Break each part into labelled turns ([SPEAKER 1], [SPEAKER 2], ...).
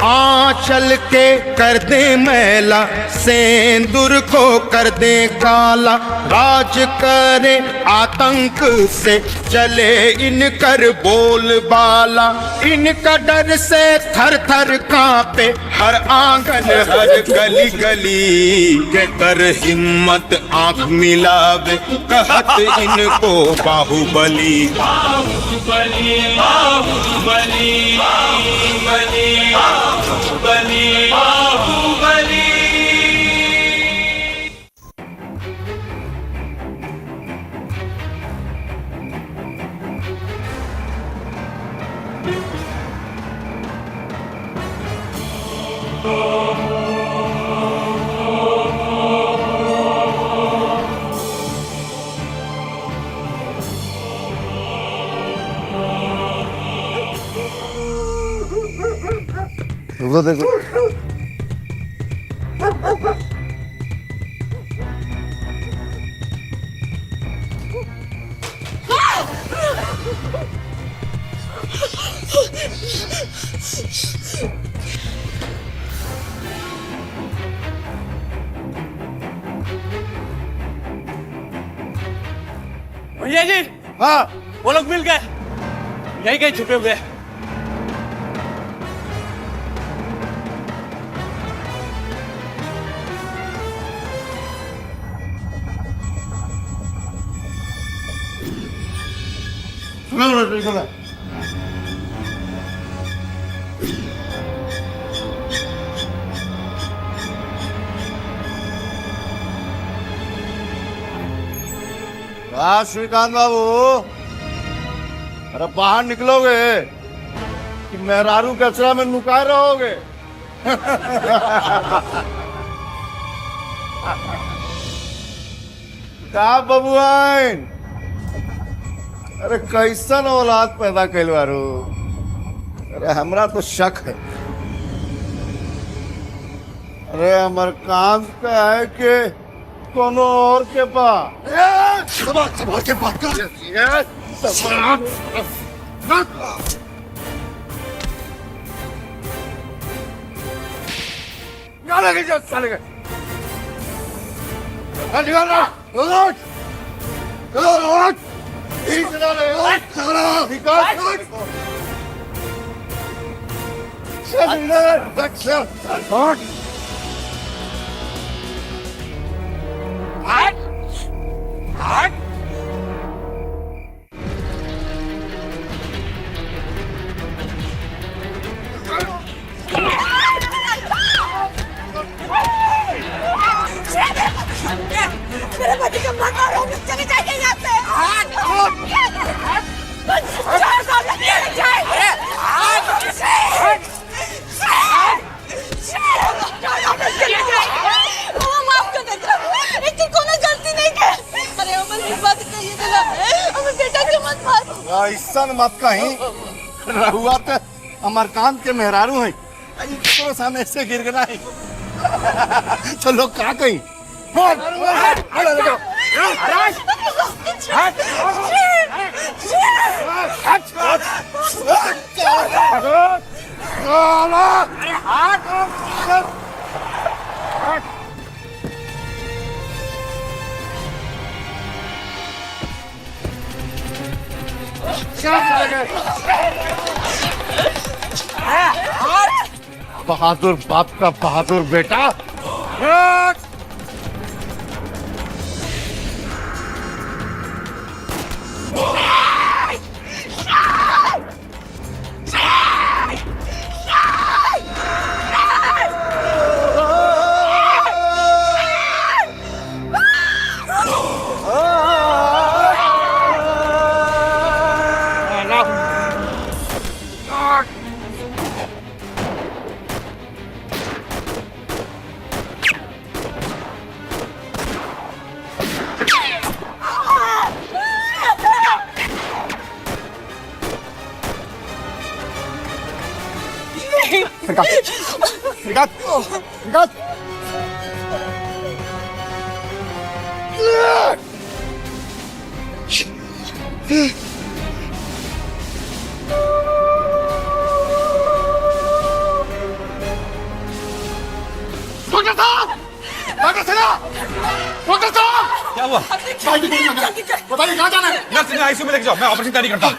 [SPEAKER 1] आंचल के कर दे मैला, सेंदूर को कर दे काला। राज करे आतंक से चले इनकर बोलबाला। इनका डर से थर थर कांपे हर आंगन हर गली गली। के कर हिम्मत आंख मिलावे कहत इनको बाहुबली।
[SPEAKER 2] बाहुबली बाहुबली बाहुबली बाहुबली बाहुबली।
[SPEAKER 3] देखो देखो
[SPEAKER 4] भैया जी।
[SPEAKER 3] हाँ
[SPEAKER 4] वो लोग मिल गए, यही कहीं छुपे हुए हैं।
[SPEAKER 3] श्रीकांत बाबू, अरे बाहर निकलोगे कि मेहरारू कचरा में नुकाए रहोगे? का बबुआइन, अरे कैसन औलाद पैदा कैल बारू? अरे हमरा तो शक है। अरे अमरकांत का है कि कोनो और के पास?
[SPEAKER 1] संभाल के बात कर।
[SPEAKER 5] मेरे पति का मकान हो, चले जाइए यहाँ से। माफ कर देना, लेकिन कोनो गलती नहीं की। अरे अमर की बात कहिए ना, हमें बेटा के मत मारो।
[SPEAKER 3] ऐसा मत कहीं, रहुआ तो अमरकांत के मेहरारू है, तो सामने से गिर गया है। चलो का कहीं बहादुर बाप का बहादुर बेटा। डॉक्टर साहब, डॉक्टर साहब,
[SPEAKER 4] क्या हुआ?
[SPEAKER 3] भाई की गोली लग गई। बताइए कहाँ जाना है?
[SPEAKER 4] नर्स ने आईसीयू में लेके जाओ, मैं ऑपरेशन तैयारी करता हूँ।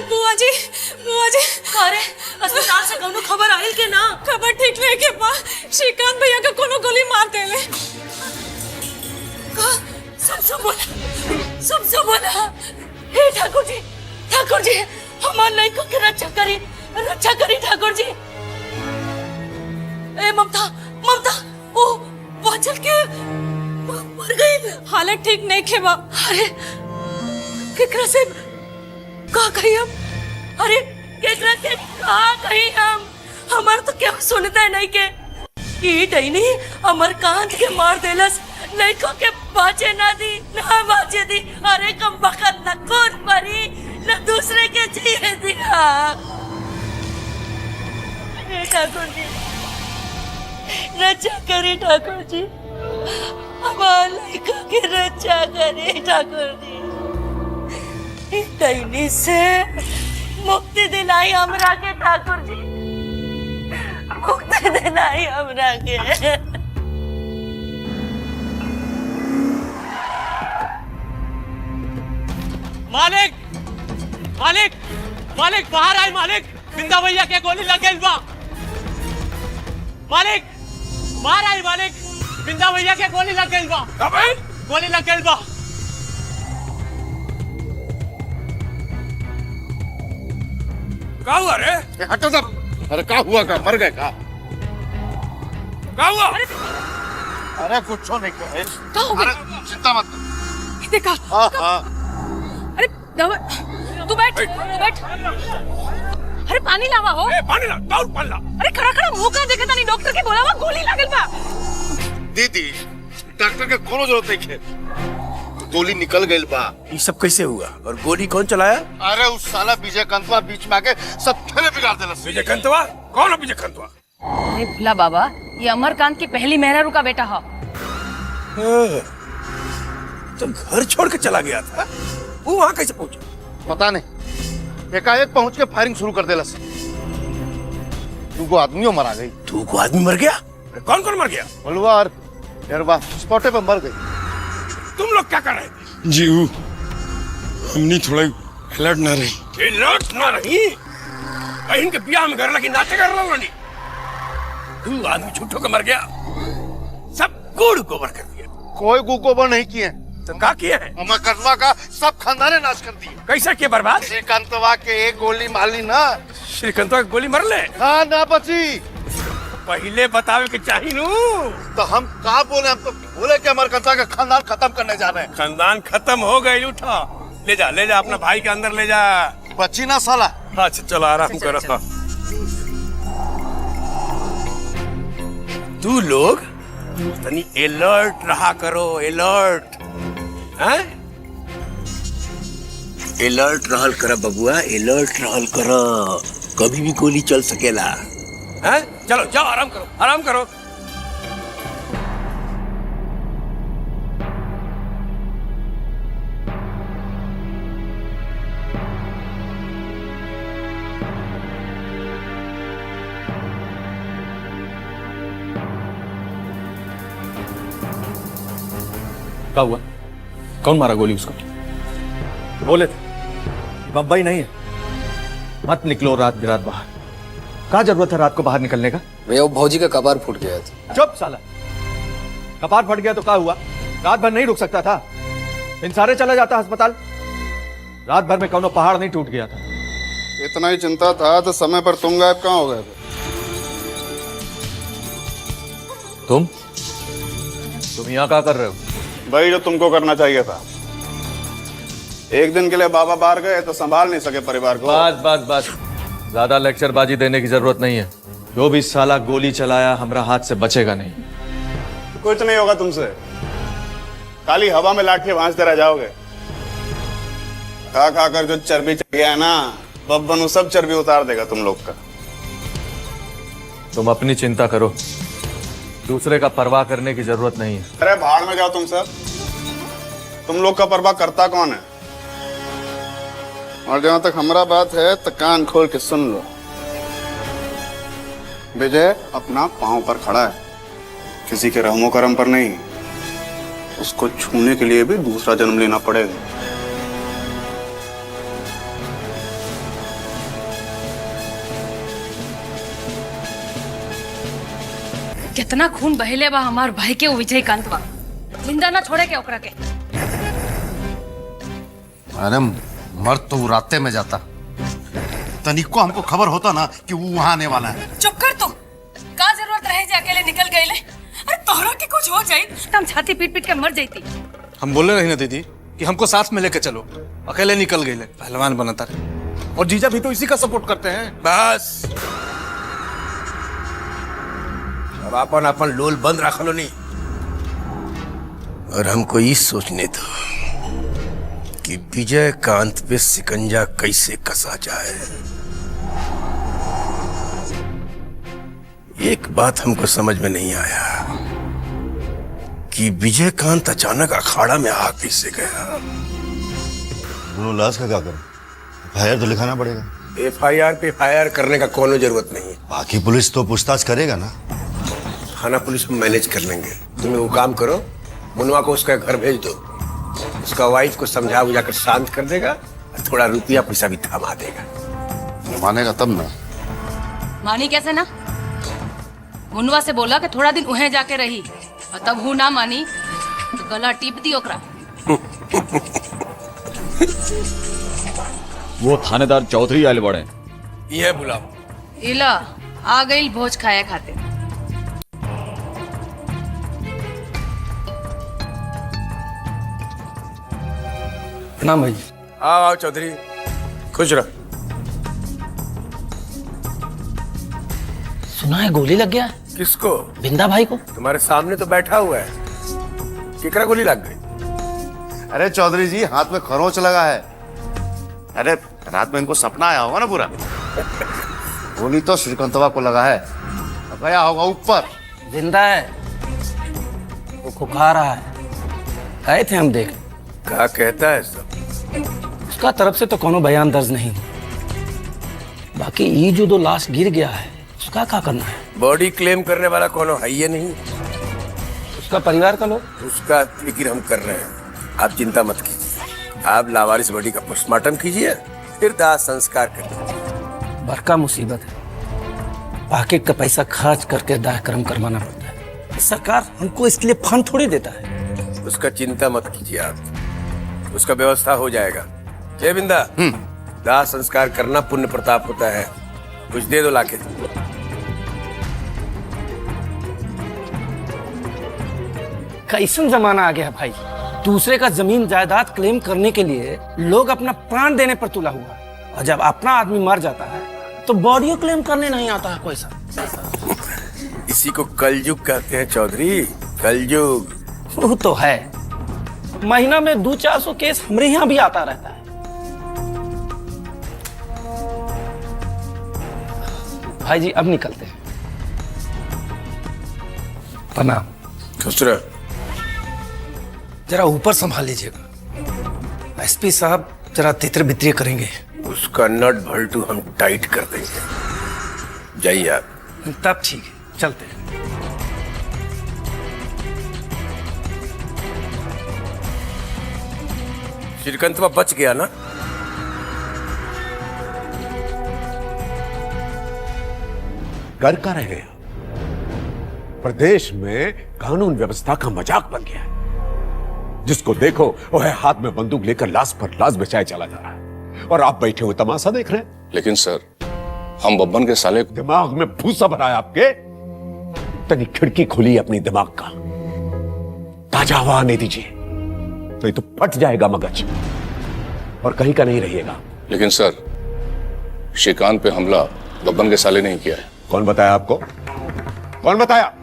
[SPEAKER 5] बुआ जी, अरे अस्पताल से कौनो खबर आइल के ना? खबर ठीक नहीं के बा, श्रीकांत भैया का कोनो गोली मार देले। सब बोला। हे ठाकुर जी, हमार लड़कों की रक्षा करी ठाकुर जी। ए ममता, वो चल के मर गई। हालत ठीक नहीं के बा। अरे केकरा से का कही हम? अरे केकरा से का कही हम? हमार तो क्या सुनता है नहीं के ई डईनी अमरकांत के मार देलस, लड़कों के बाचे ना बाचे दी। अरे कम बखत न खून परी न दूसरे के जिए दिया। ठाकुर जी रक्षा करी, ठाकुर जी हमारे लड़कों की रक्षा करी ठाकुर जी। डईनी से मुक्ति दिलाई हमरा के ठाकुर जी, मुक्ति दिलाई हमरा के।
[SPEAKER 4] मालिक बाहर आए। मालिक बिंदा भैया के गोली लग गई बा। मालिक बाहर आए। मालिक बिंदा भैया के गोली लग गई बा। गोली लग गई बा। क्या हुआ रे?
[SPEAKER 3] हटो सब। अरे क्या हुआ? का मर गए का?
[SPEAKER 4] क्या हुआ?
[SPEAKER 3] अरे कुछ नहीं कहे।
[SPEAKER 5] क्या हो गया?
[SPEAKER 3] अरे चिंता मत कर।
[SPEAKER 5] देखा?
[SPEAKER 3] हाँ।
[SPEAKER 5] अरे तू बैठ। अरे पानी लावा हो।
[SPEAKER 4] पानी ला, पानी ला।
[SPEAKER 5] अरे खड़ा मुंह का देखता नहीं, डॉक्टर के बोला गोली लागल बा।
[SPEAKER 3] दीदी डॉक्टर के कोनो जरूरत नहीं है, गोली निकल गई बा।
[SPEAKER 6] ये सब कैसे हुआ और गोली कौन चलाया?
[SPEAKER 3] अरे उस साला विजय कंतवा बीच में आके सब खेले बिगाड़ देला।
[SPEAKER 6] विजय कंतवा? कौन है विजय कंतवा?
[SPEAKER 7] अरे भुला बाबा, ये अमरकांत की पहली मेहरारू का बेटा है।
[SPEAKER 6] तो घर छोड़ के चला गया था, वो वहाँ कैसे पहुंचा?
[SPEAKER 3] पता नहीं, एकाएक पहुंच के फायरिंग शुरू कर देला। दुगो आदमियों मरा गई।
[SPEAKER 6] तू को आदमी मर गया? कौन कौन मर गया?
[SPEAKER 3] बलुआ और एरबा स्पॉटे पे मर गई।
[SPEAKER 6] तुम लोग क्या कर रहे थे?
[SPEAKER 8] जी हमने थोड़ा अलर्ट ना रही।
[SPEAKER 6] अलर्ट ना रही? बहन के ब्याह में घर लगी नाचे कर रहा नहीं। तू आदमी झूठों का मर गया, सब गुड़ गोबर कर दिया।
[SPEAKER 3] कोई गोबर नहीं किए,
[SPEAKER 6] तो क्या किया है?
[SPEAKER 3] अमरकंतवा का सब खानदाने नाश कर दिए।
[SPEAKER 6] कैसा किया बर्बाद?
[SPEAKER 3] श्रीकांतवा के एक गोली मारली ना।
[SPEAKER 6] श्रीकांतवा की गोली मर ले?
[SPEAKER 3] हाँ ना बची।
[SPEAKER 6] पहले बतावे के चाहिए नू।
[SPEAKER 3] तो हम कहा बोले? हम तो बोले कि अमरकंतवा का खानदान खत्म करने जा रहे हैं।
[SPEAKER 6] खानदान खत्म हो गई। उठा ले जा अपना भाई के अंदर ले जा।
[SPEAKER 3] बची ना साला।
[SPEAKER 6] अच्छा चलो आराम करो। तू लोग तनी अलर्ट रहा करो। अलर्ट रहल कर बबुआ, अलर्ट रहल कर। कभी भी गोली चल सकेला। चलो जाओ आराम करो।
[SPEAKER 4] क्या हुआ? कौन मारा गोली उसको? बोले थे बम्बई नहीं है, मत निकलो रात बिरात बाहर। क्या जरूरत है रात को बाहर निकलने का?
[SPEAKER 9] भैया वो भौजी का कपार फूट गया था।
[SPEAKER 4] चुप साला, कपार फट गया तो क्या हुआ? रात भर नहीं रुक सकता था? इन सारे चला जाता अस्पताल। रात भर में कौनो पहाड़ नहीं टूट गया था।
[SPEAKER 10] इतना ही चिंता था तो समय पर तुम गायब कहाँ हो गए थे?
[SPEAKER 4] तुम यहाँ क्या कर रहे हो?
[SPEAKER 10] भाई जो तुमको करना चाहिए था। एक दिन के लिए बाबा बाहर गए तो संभाल नहीं सके परिवार को।
[SPEAKER 4] बस ज्यादा लेक्चरबाजी देने की जरूरत नहीं है। जो भी साला गोली चलाया हमरा हाथ से बचेगा नहीं।
[SPEAKER 10] कुछ नहीं होगा तुमसे, खाली हवा में लाठी भांजते रह जाओगे। खा कर जो चर्बी चढ़ गया है ना, बब्बन सब चर्बी उतार देगा तुम लोग का।
[SPEAKER 4] तुम अपनी चिंता करो, दूसरे का परवाह करने की जरूरत नहीं है।
[SPEAKER 10] अरे भाड़ में जाओ तुम सब। तुम लोग का परवाह करता कौन है? और जहां तक हमारा बात है तो कान खोल के सुन लो। विजय अपना पांव पर खड़ा है, किसी के रहमो करम पर नहीं। उसको छूने के लिए भी दूसरा जन्म लेना पड़ेगा।
[SPEAKER 7] कितना खून बहेले बा हमार भाई के विजयकांत बा, जिंदा ना छोड़े के ओकरा के।
[SPEAKER 3] अरे मर्द तो रास्ते में जाता, तनिक को हमको खबर होता ना कि वो वहां आने वाला है।
[SPEAKER 5] चुप कर तू, का जरूरत रहे जे अकेले निकल गए ले? अरे तोहरा के कुछ हो जाए
[SPEAKER 7] हम छाती पीट पीट के मर जाती।
[SPEAKER 4] हम बोले रही ना दीदी कि हमको साथ में लेके चलो, अकेले निकल गए पहलवान बनता रहे। और जीजा भी तो इसी का सपोर्ट करते हैं।
[SPEAKER 6] बस अब अपन अपन लोल बंद रख लो नहीं। और हमको ये सोचने दो कि विजयकांत पे सिकंजा कैसे कसा जाए। एक बात हमको समझ में नहीं आया कि विजयकांत अचानक अखाड़ा में आ कैसे गया।
[SPEAKER 3] बोलो लाश का क्या करें? FIR तो लिखाना पड़ेगा।
[SPEAKER 6] FIR पे FIR करने का कोनो जरूरत नहीं है।
[SPEAKER 3] बाकी पुलिस तो पूछताछ करेगा ना।
[SPEAKER 6] थाना पुलिस में मैनेज कर लेंगे। तुम्हें वो काम करो, मुनवा को उसका घर भेज दो, उसका वाइफ को समझा बुझा कर शांत कर देगा, थोड़ा रुपया पैसा भी थमा देगा।
[SPEAKER 3] मानेगा तब ना।
[SPEAKER 7] मानी कैसे ना? मुनवा से बोला कि थोड़ा दिन उहे जाके रही, और तब हूँ ना मानी तो गला टीप दी ओकरा।
[SPEAKER 4] वो थानेदार चौधरी आयल बड़े,
[SPEAKER 6] ये बुलाओ।
[SPEAKER 7] इला आ गई भोज खाया खाते।
[SPEAKER 9] प्रणाम भाई।
[SPEAKER 6] आओ आओ चौधरी, खुश रहो।
[SPEAKER 9] सुना है गोली लग गया?
[SPEAKER 6] किसको?
[SPEAKER 9] बिंदा भाई को।
[SPEAKER 6] तुम्हारे सामने तो बैठा हुआ है। किकरा गोली लग गई?
[SPEAKER 3] अरे चौधरी जी, हाथ में खरोंच लगा है। अरे रात में इनको सपना आया होगा ना पूरा। गोली तो श्रीकांतवा को लगा है, गया होगा ऊपर।
[SPEAKER 9] जिंदा है, वो खुखा रहा है। गए थे हम देख।
[SPEAKER 6] क्या कहता है सब?
[SPEAKER 9] उसका तरफ से तो कोनो बयान दर्ज नहीं। बाकी ये जो दो लाश गिर गया है, उसका क्या करना है?
[SPEAKER 6] बॉडी क्लेम करने वाला कोनो है ये नहीं।
[SPEAKER 9] उसका परिवार का लोग?
[SPEAKER 6] उसका फिक्र हम कर रहे हैं, आप चिंता मत कीजिए। आप लावारिस बॉडी का पोस्टमार्टम कीजिए, फिर दाह संस्कार करिए।
[SPEAKER 9] बड़का मुसीबत है, पॉकेट का पैसा खर्च करके दाह कर्म करवाना पड़ता है। सरकार हमको इसके लिए फंड थोड़ी देता है।
[SPEAKER 6] उसका चिंता मत कीजिए आप, उसका व्यवस्था हो जाएगा। जय बिंदा, दाह संस्कार करना पुण्य प्रताप होता है। कुछ दे दो लाके।
[SPEAKER 9] कैसन जमाना आ गया भाई, दूसरे का जमीन जायदाद क्लेम करने के लिए लोग अपना प्राण देने पर तुला हुआ, और जब अपना आदमी मर जाता है तो बॉडी क्लेम करने नहीं आता है कोई सा।
[SPEAKER 6] इसी को कलयुग कहते हैं चौधरी, कलयुग।
[SPEAKER 9] वो तो है, महीना में 200-400 केस हमारे यहाँ भी आता रहता है। भाई जी अब निकलते हैं। प्रणाम।
[SPEAKER 6] खुश रहो।
[SPEAKER 9] जरा ऊपर संभाल लीजिएगा, SP साहब जरा तितर बितर करेंगे।
[SPEAKER 6] उसका नट भल्टू हम टाइट कर देंगे। जाइए आप।
[SPEAKER 9] तब ठीक है, चलते हैं।
[SPEAKER 6] श्रीकांत बच गया ना?
[SPEAKER 11] कर का रहे हैं? प्रदेश में कानून व्यवस्था का मजाक बन गया है। जिसको देखो वो है हाथ में बंदूक लेकर लाश पर लाश बचाए चला जा रहा है, और आप बैठे हुए तमाशा देख रहे हैं।
[SPEAKER 12] लेकिन सर, हम बब्बन के साले को
[SPEAKER 11] दिमाग में भूसा भरा है आपके। तनी खिड़की खुली अपनी दिमाग का, ताजा हवा आने दीजिए, तो ये तो फट जाएगा मगज और कहीं का नहीं रहिएगा।
[SPEAKER 12] लेकिन सर, श्रीकांत पे हमला बब्बन के साले नहीं किया है।
[SPEAKER 11] कौन बताया आपको? कौन बताया?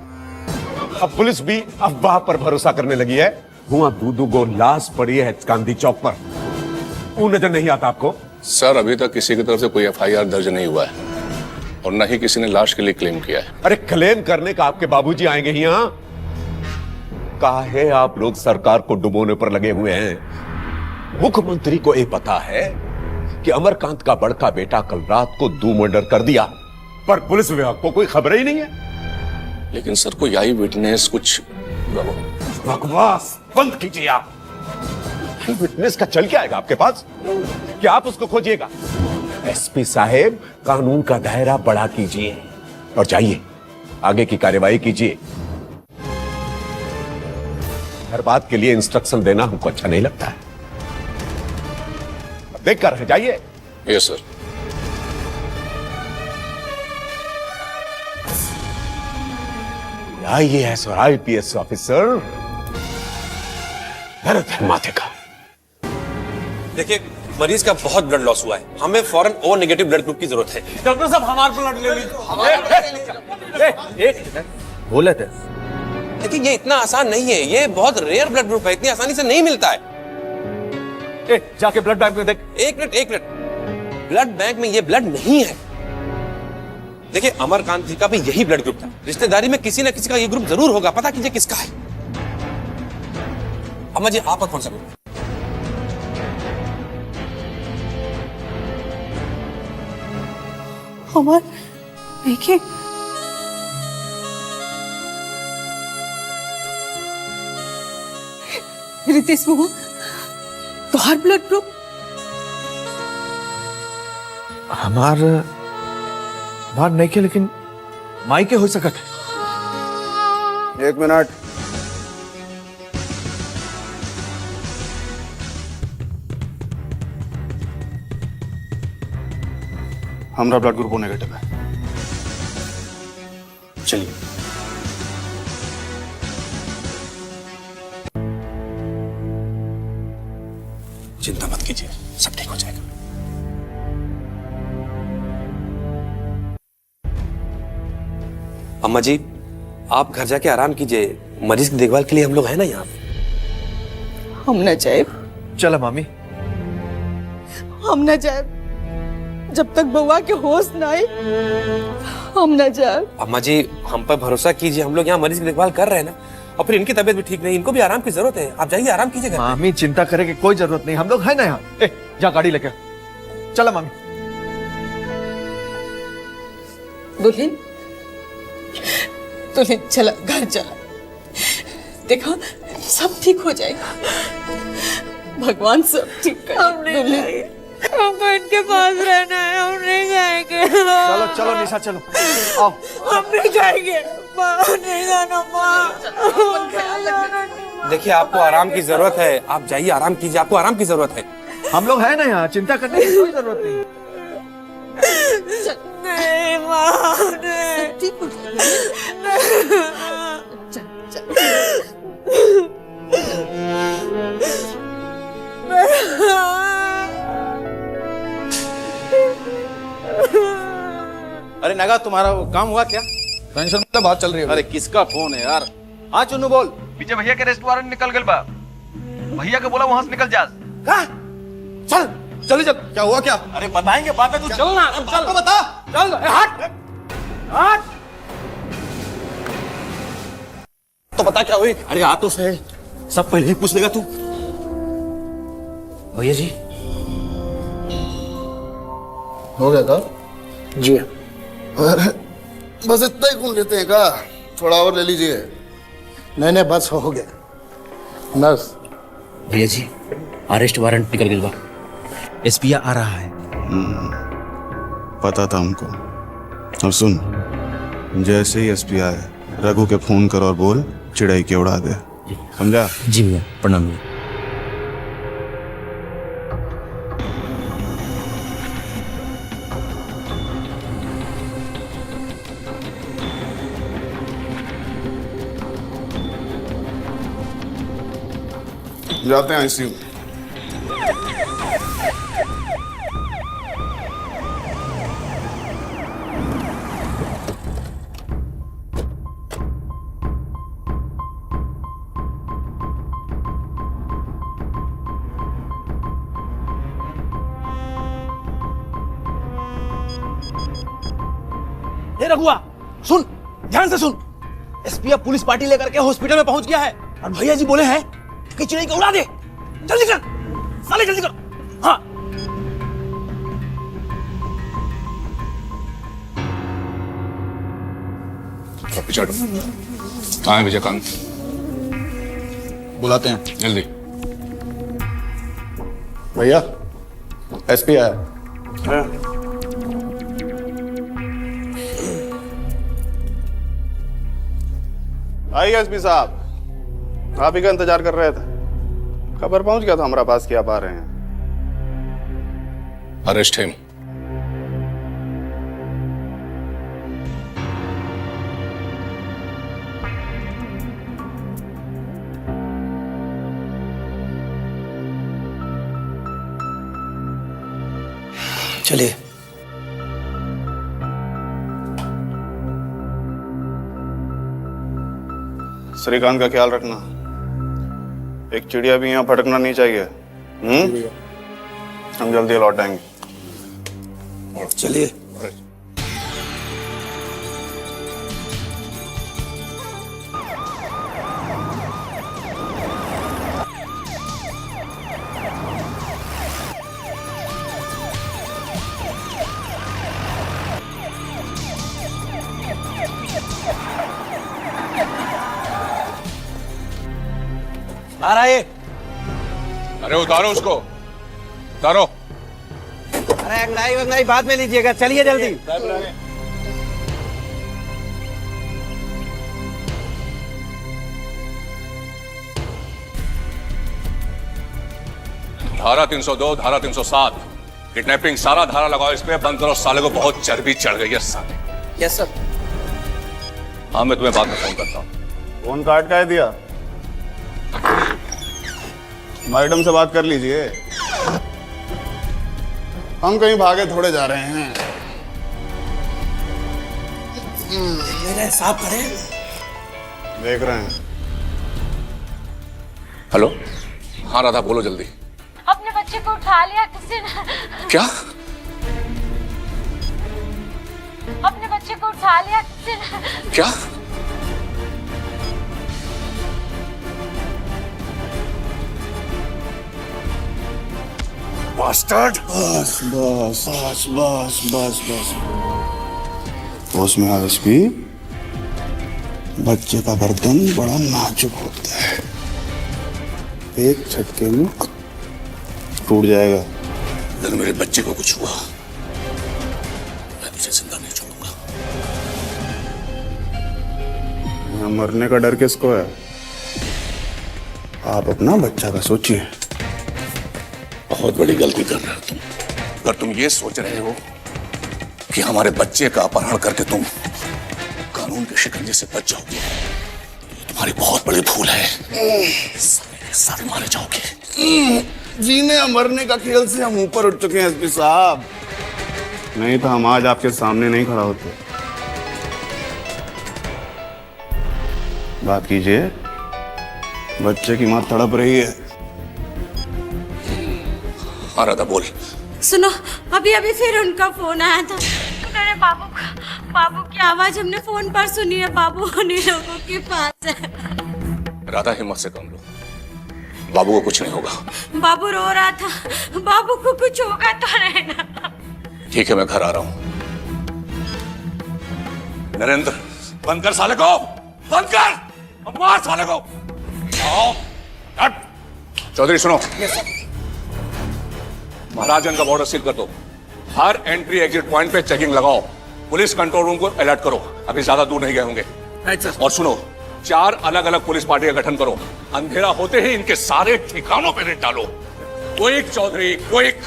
[SPEAKER 11] अब पुलिस भी अफवाह पर भरोसा करने लगी है। हुआ दूधू गो लाश पड़ी है गांधी चौक पर, वो नजर नहीं आता आपको?
[SPEAKER 12] सर, अभी तक किसी की तरफ से कोई FIR दर्ज नहीं हुआ है, और न ही किसी ने लाश के लिए क्लेम किया है।
[SPEAKER 11] अरे क्लेम करने का आपके बाबूजी आएंगे ही यहां? काहे आप लोग सरकार को डुबोने पर लगे हुए हैं? मुख्यमंत्री को यह पता है कि अमरकांत का बड़का बेटा कल रात को 2 मर्डर कर दिया, पर पुलिस विभाग को कोई खबर ही नहीं है।
[SPEAKER 12] लेकिन सर कोई आई विटनेस कुछ
[SPEAKER 11] बकवास बंद कीजिए आप। विटनेस का चल के आएगा आपके पास? क्या आप उसको खोजिएगा? एसपी साहेब, कानून का दायरा बड़ा कीजिए और जाइए आगे की कार्यवाही कीजिए। हर बात के लिए इंस्ट्रक्शन देना हमको अच्छा नहीं लगता है। देख कर जाइए।
[SPEAKER 12] Yes sir.
[SPEAKER 11] IAS और IPS ऑफिसर दर्द है माथे का।
[SPEAKER 13] देखिए, मरीज का बहुत ब्लड लॉस हुआ है, हमें फौरन ओ नेगेटिव ब्लड ग्रुप की जरूरत है।
[SPEAKER 9] डॉक्टर साहब हमारा ब्लड ले लीजिए। एक बोले थे।
[SPEAKER 13] देखिए, ये इतना आसान नहीं है, ये बहुत रेयर ब्लड ग्रुप है, इतनी आसानी से नहीं मिलता है।
[SPEAKER 9] जाके ब्लड बैंक में देख।
[SPEAKER 13] एक मिनट। ब्लड बैंक में ये ब्लड नहीं है। देखिए, अमरकांत जी का भी यही ब्लड ग्रुप था। रिश्तेदारी में किसी ना किसी का ये ग्रुप जरूर होगा, पता कीजिए किसका है। अम्मा जी, आपका कौन सा ग्रुप?
[SPEAKER 5] अमर, देखिए रितेश बुआ, तोहार ब्लड ग्रुप।
[SPEAKER 4] हमार नहीं के, लेकिन माई के हो सकत है।
[SPEAKER 10] 1 मिनट। हमारा ब्लड ग्रुप नेगेटिव है। चलिए। चिंता मत कीजिए, सब ठीक हो जाएगा।
[SPEAKER 13] अम्मा जी, आप घर जाके आराम कीजिए, मरीज की देखभाल के लिए हम लोग हैं ना यहाँ।
[SPEAKER 5] हम न जाए।
[SPEAKER 4] चलो मामी।
[SPEAKER 5] हम न जाए जब तक बउआ के होश न आए, हम न जाए।
[SPEAKER 13] अम्मा जी, हम पर भरोसा कीजिए, हम लोग यहाँ मरीज की देखभाल कर रहे हैं ना, और फिर इनकी तबीयत भी ठीक नहीं, इनको भी आराम की जरूरत है। आप जाइए, आराम कीजिए।
[SPEAKER 4] मामी चिंता करे की कोई जरूरत नहीं, हम लोग है ना यहाँ। जा गाड़ी लेके। चला मामी।
[SPEAKER 5] दुल्हन चला, घर चला। देखो सब ठीक हो जाएगा, भगवान सब ठीक करेगा।
[SPEAKER 14] हमको इनके पास रहना है, हम नहीं जाएंगे।
[SPEAKER 4] चलो चलो निशा, चलो आओ।
[SPEAKER 14] हम नहीं जाएंगे, नहीं जाना माँ।
[SPEAKER 13] देखिए, आपको आराम की जरूरत है, आप जाइए, आराम कीजिए, आपको आराम की जरूरत है।
[SPEAKER 4] हम लोग है ना यहाँ, चिंता करने की कोई जरूरत नहीं।
[SPEAKER 14] नहीं माँ, नहीं।
[SPEAKER 5] ठीक हो जाएगा।
[SPEAKER 1] अरे नगा, तुम्हारा वो काम हुआ क्या?
[SPEAKER 4] टेंशन मतलब बात चल रही है।
[SPEAKER 1] अरे किसका फोन है यार? हाँ चुन्नू बोल।
[SPEAKER 4] विजय भैया के रेस्टोरेंट निकल गए बा। भैया के बोला वहां से निकल जा।
[SPEAKER 1] चल जल्दी चल। क्या हुआ क्या?
[SPEAKER 4] अरे बताएंगे बाद में, तू चल ना।
[SPEAKER 1] चल तो बता।
[SPEAKER 4] चल हट हट।
[SPEAKER 1] तो बता क्या हुई? अरे आ तो सही, सब पहले ही पूछ लेगा तू।
[SPEAKER 13] भैया जी,
[SPEAKER 1] हो गया था
[SPEAKER 6] जी।
[SPEAKER 1] अरे बस इतना ही कौन लेते हैं का? थोड़ा और ले लीजिए। नहीं बस हो गया। नर्स।
[SPEAKER 13] भैया जी, अरेस्ट वारंट निकल गया। एसपी आ रहा है।
[SPEAKER 10] पता था हमको। अब सुन, जैसे ही एसपी आए, रघु के फोन कर और बोल चिड़ाई के उड़ा दे, समझा?
[SPEAKER 13] जी भैया, प्रणाम भैया।
[SPEAKER 10] जाते हैं आईसीयू।
[SPEAKER 4] हे रघुआ, सुन, ध्यान से सुन। एसपी अब पुलिस पार्टी लेकर के हॉस्पिटल में पहुंच गया है और भैया जी बोले हैं कि चिड़ै को उड़ा दे। जल्दी कर साले, जल्दी कर। हाँ
[SPEAKER 12] रिचर्ड कहाँ है विजयकांत?
[SPEAKER 1] बुलाते हैं।
[SPEAKER 12] जल्दी।
[SPEAKER 1] भैया एसपी आया।
[SPEAKER 10] आइए एसपी साहब, आप ही का इंतजार कर रहे थे। खबर पहुंच गया था हमारा पास कि आप आ रहे हैं।
[SPEAKER 12] Arrest him.
[SPEAKER 6] चलिए।
[SPEAKER 10] श्रीकांत का ख्याल रखना, एक चिड़िया भी यहाँ भटकना नहीं चाहिए। हम जल्दी लौट आएंगे।
[SPEAKER 6] चलिए।
[SPEAKER 13] आ रहा है।
[SPEAKER 12] अरे उतारो उसको, उतारो।
[SPEAKER 9] अरे अंगड़ाई वंगड़ाई बाद में लीजिएगा, चलिए जल्दी।
[SPEAKER 12] धारा 302, धारा 307, किडनैपिंग, सारा धारा लगाओ इस पे। बंद करो साले को, बहुत चर्बी चढ़ गई है साले।
[SPEAKER 9] Yes sir.
[SPEAKER 12] हाँ मैं तुम्हें बाद में फोन करता हूँ।
[SPEAKER 10] फोन काट का दिया? मैडम से बात कर लीजिए, हम कहीं भागे थोड़े जा रहे हैं।
[SPEAKER 6] मेरे साहब खड़े
[SPEAKER 10] देख रहे हैं।
[SPEAKER 12] हेलो, हाँ राधा बोलो जल्दी।
[SPEAKER 5] अपने बच्चे को उठा लिया किसी ने।
[SPEAKER 12] क्या?
[SPEAKER 5] अपने बच्चे को उठा लिया किसी ने।
[SPEAKER 12] क्या?
[SPEAKER 10] बास्टर्ड। बस बस बस बस बस बस होश में आ एसपी। बच्चे का गर्दन बड़ा नाजुक होता है, एक झटके में टूट जाएगा।
[SPEAKER 12] अगर मेरे बच्चे को कुछ हुआ मैं तुझे जिंदा नहीं छोड़ूंगा।
[SPEAKER 10] यहाँ मरने का डर किसको है? आप अपना बच्चा का सोचिए।
[SPEAKER 12] बहुत बड़ी गलती कर रहे हो तुम। अगर तुम ये सोच रहे हो कि हमारे बच्चे का अपहरण करके तुम कानून के शिकंजे से बच जाओगे, तो तुम्हारी बहुत बड़ी भूल है। सारे मारे जाओगे।
[SPEAKER 10] जीने या मरने का खेल से हम ऊपर उठ चुके हैं एसपी साहब, नहीं तो हम आज आपके सामने नहीं खड़ा होते। बात कीजिए, बच्चे की मां तड़प रही है।
[SPEAKER 12] हाँ राधा बोल।
[SPEAKER 5] सुनो, अभी अभी फिर उनका फोन आया था। उन्होंने बाबू की आवाज हमने फोन पर सुनी है। बाबू उन्हीं लोगों के पास है।
[SPEAKER 12] राधा हिम्मत से काम लो, बाबू को कुछ नहीं होगा।
[SPEAKER 5] बाबू रो रहा था, बाबू को कुछ होगा तो नहीं ना।
[SPEAKER 12] ठीक है मैं घर आ रहा हूं। नरेंद्र बंद कर साले को, बंद कर, मार साले को। आओ, हट। चौधरी सुनो, महाराजगंज का बॉर्डर सील कर दो। हर एंट्री एग्जिट पॉइंट पे चेकिंग लगाओ। पुलिस कंट्रोल रूम को अलर्ट करो, अभी ज्यादा दूर नहीं गए होंगे। और सुनो, 4 अलग अलग पुलिस पार्टी का गठन करो। अंधेरा होते ही इनके सारे ठिकानों पे रेड डालो। Quick Chaudhary, quick.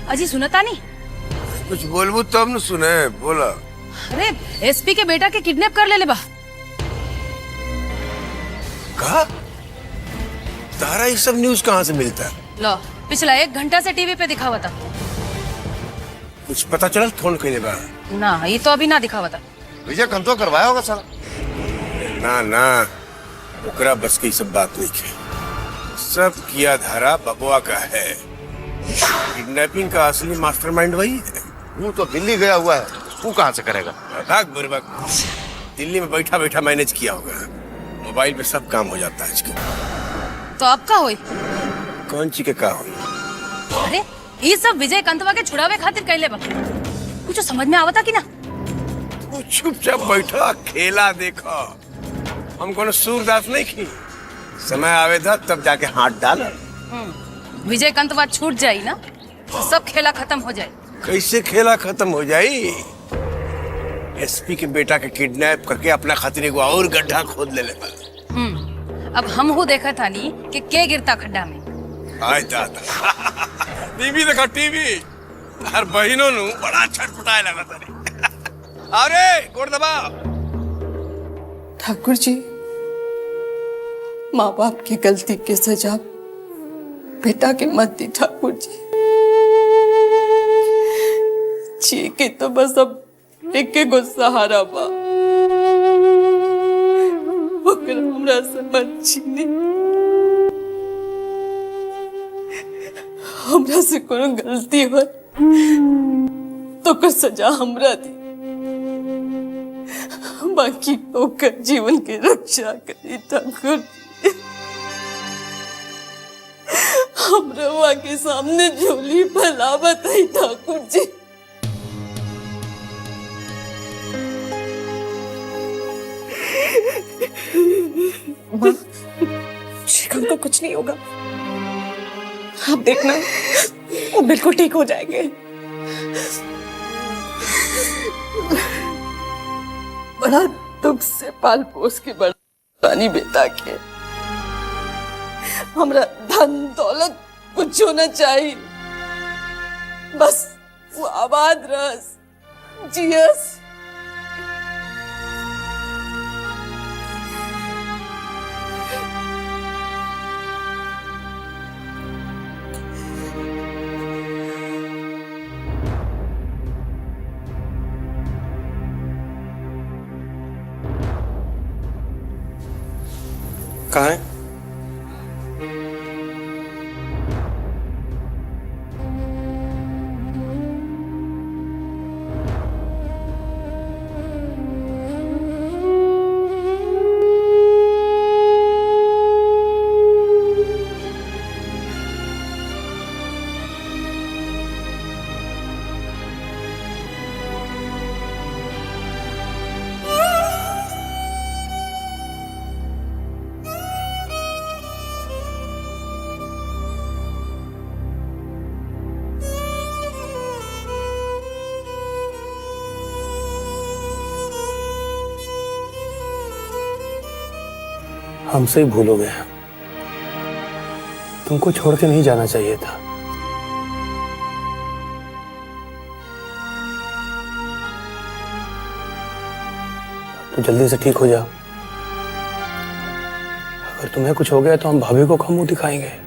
[SPEAKER 7] अजी सुनता नहीं?
[SPEAKER 6] कुछ बोलबू तब न सुने, बोला।
[SPEAKER 7] अरे एसपी के बेटा के किडनैप कर ले बा।
[SPEAKER 6] कहा? तारा ये सब न्यूज कहाँ से मिलता है?
[SPEAKER 7] लो, पिछला 1 घंटा से टीवी पे दिखा हुआ था।
[SPEAKER 6] कुछ पता चला कौन कहने बा?
[SPEAKER 7] ना, ये तो अभी ना दिखा हुआ था।
[SPEAKER 3] विजय कंतो करवाया होगा साला।
[SPEAKER 6] ना ना, ओकरा बस की सब बात नहीं है। सब किया धारा बबुआ का है। किडनैपिंग का असली मास्टरमाइंड वही है।
[SPEAKER 3] वो तो दिल्ली गया हुआ है, तू कहां से करेगा?
[SPEAKER 6] भाग बुर्बक, दिल्ली में बैठा बैठा मैनेज किया होगा। मोबाइल पे सब काम हो जाता है आजकल।
[SPEAKER 7] तो अब का होई?
[SPEAKER 6] कौन ची के का हुई?
[SPEAKER 7] अरे ये सब विजय कंतवा के छुड़ावे खातिर कैले बा। कुछ समझ में आवता कि ना?
[SPEAKER 6] तू चुपचाप बैठा खेला देखो। हम कोनो सूरदास नहीं की। समय आवे था तब जाके हाथ डाल।
[SPEAKER 7] विजय कंतवा छूट जाई ना तो सब खेला खत्म हो जाए।
[SPEAKER 6] कैसे खेला खत्म हो जाई? एसपी के बेटा के किडनैप करके अपना खातिर एगो और गड्ढा खोद ले लेता।
[SPEAKER 7] अब हम हो देखा था नी कि के गिरता खड्डा में।
[SPEAKER 6] आय दादा टीवी देखा टीवी। हर बहिनों नु बड़ा छटपटाए लगा तारी। अरे गोड़ दबा।
[SPEAKER 14] ठाकुर जी, माँ बाप की गलती की सजा बेटा के मत दी ठाकुर जी। जी के तो बस अब एक गुस्सा हारा बा। ओकर हमरा से मत छीनी। हमरा से कोनो गलती हो तो कुछ सजा हमरा दी। बाकी ओकर जीवन की रक्षा करी ठाकुर जी। हमरा के सामने झोली फैलावत है ठाकुर जी।
[SPEAKER 5] श्रीकांत को कुछ नहीं होगा, आप देखना वो बिल्कुल ठीक हो जाएंगे।
[SPEAKER 14] बड़ा दुख से पाल पोस के बड़ा बेटा के हमरा धन दौलत कुछ होना चाहिए, बस वो आबाद रस जियस।
[SPEAKER 13] कहाँ है?
[SPEAKER 9] हमसे ही भूल हो गया। तुमको छोड़ के नहीं जाना चाहिए था। तो जल्दी से ठीक हो जाओ। अगर तुम्हें कुछ हो गया तो हम भाभी को कहाँ मुंह दिखाएंगे।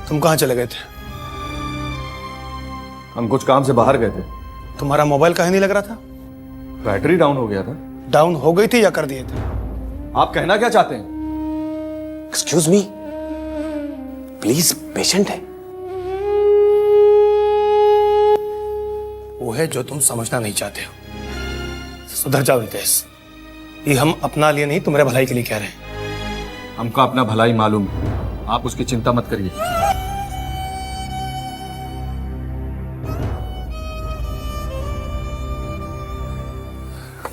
[SPEAKER 4] तुम कहाँ चले गए थे? हम कुछ काम से बाहर गए थे।
[SPEAKER 9] तुम्हारा मोबाइल कहीं नहीं लग रहा था?
[SPEAKER 4] बैटरी डाउन हो गया था।
[SPEAKER 9] डाउन हो गई थी या कर दिए थे?
[SPEAKER 4] आप कहना क्या चाहते हैं?
[SPEAKER 13] एक्सक्यूज मी, प्लीज, पेशेंट है।
[SPEAKER 9] वो है जो तुम समझना नहीं चाहते हो। सुधर जाओ रितेश, ये हम अपना लिए नहीं तुम्हारे भलाई के लिए कह रहे हैं।
[SPEAKER 4] हमको अपना भलाई मालूम है, आप उसकी चिंता मत करिए।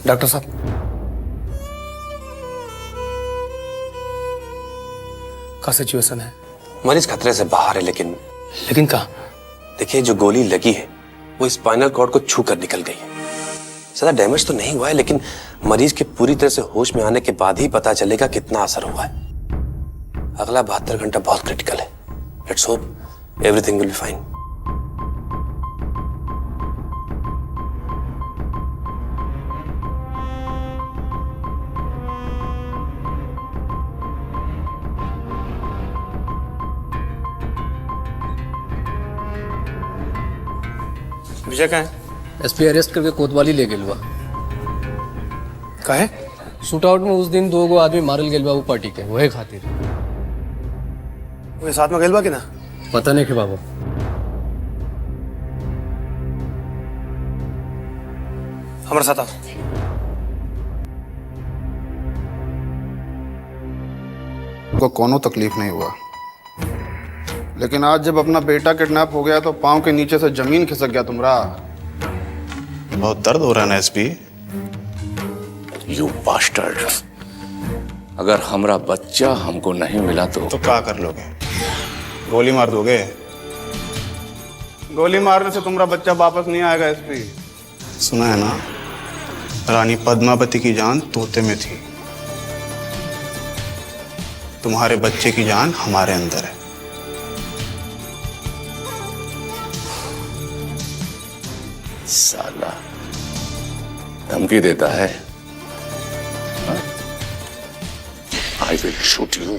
[SPEAKER 9] डॉक्टर साहब, क्या सिचुएशन है?
[SPEAKER 13] मरीज खतरे से बाहर है, लेकिन
[SPEAKER 9] कहा?
[SPEAKER 13] देखिए, जो गोली लगी है वो स्पाइनल कॉर्ड को छू कर निकल गई है। ज्यादा डैमेज तो नहीं हुआ है, लेकिन मरीज के पूरी तरह से होश में आने के बाद ही पता चलेगा कितना असर हुआ है। अगला 72 घंटा बहुत क्रिटिकल है। Let's hope everything will be fine.
[SPEAKER 9] Vijay कहाँ है?
[SPEAKER 15] एसपी अरेस्ट करके कोतवाली ले गेल बा।
[SPEAKER 9] काहे?
[SPEAKER 15] शूट आउट में उस दिन 2 गो आदमी मारल गेल बा वो पार्टी के, वहे खातिर।
[SPEAKER 13] वे साथ में गइल बा कि ना?
[SPEAKER 15] पता नहीं कि बाबा।
[SPEAKER 13] हमारे साथ आओ।
[SPEAKER 10] को कोनो तकलीफ नहीं हुआ, लेकिन आज जब अपना बेटा किडनैप हो गया तो पांव के नीचे से जमीन खिसक गया तुम्हारा। बहुत दर्द हो रहा है ना एसपी?
[SPEAKER 12] यू बास्टर्ड, अगर हमारा बच्चा हमको नहीं मिला तो
[SPEAKER 10] क्या कर लोगे? गोली मार दोगे? गोली मारने से तुम्हारा बच्चा वापस नहीं आएगा एसपी। सुना है ना, रानी पद्मावती की जान तोते में थी, तुम्हारे बच्चे की जान हमारे अंदर है।
[SPEAKER 12] साला धमकी देता है। I will shoot you.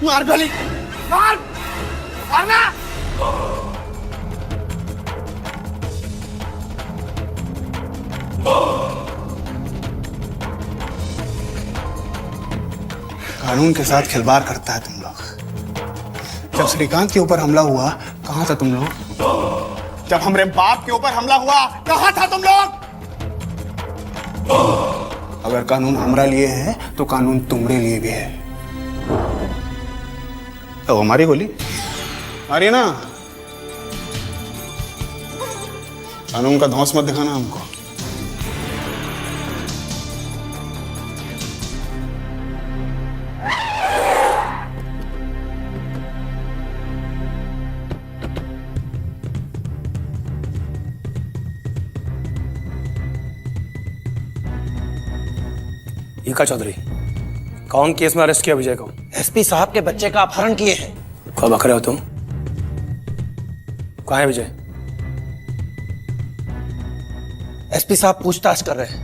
[SPEAKER 1] मार गोली, मार, मारना।
[SPEAKER 10] कानून के साथ खिलवाड़ करता है तुम लोग। जब श्रीकांत के ऊपर हमला हुआ कहाँ था तुम लोग? जब हमारे बाप के ऊपर हमला हुआ कहाँ था तुम लोग? अगर कानून हमरा लिए है तो कानून तुम्हारे लिए भी है। तो हमारी गोली मारिए ना, कानून का धौंस मत दिखाना हमको।
[SPEAKER 13] ईका चौधरी, कौन केस में अरेस्ट किया विजय को?
[SPEAKER 9] एसपी साहब के बच्चे का अपहरण किए हैं।
[SPEAKER 13] कब बक रहे हो तुम? कहाँ है विजय?
[SPEAKER 9] एसपी साहब पूछताछ कर रहे हैं।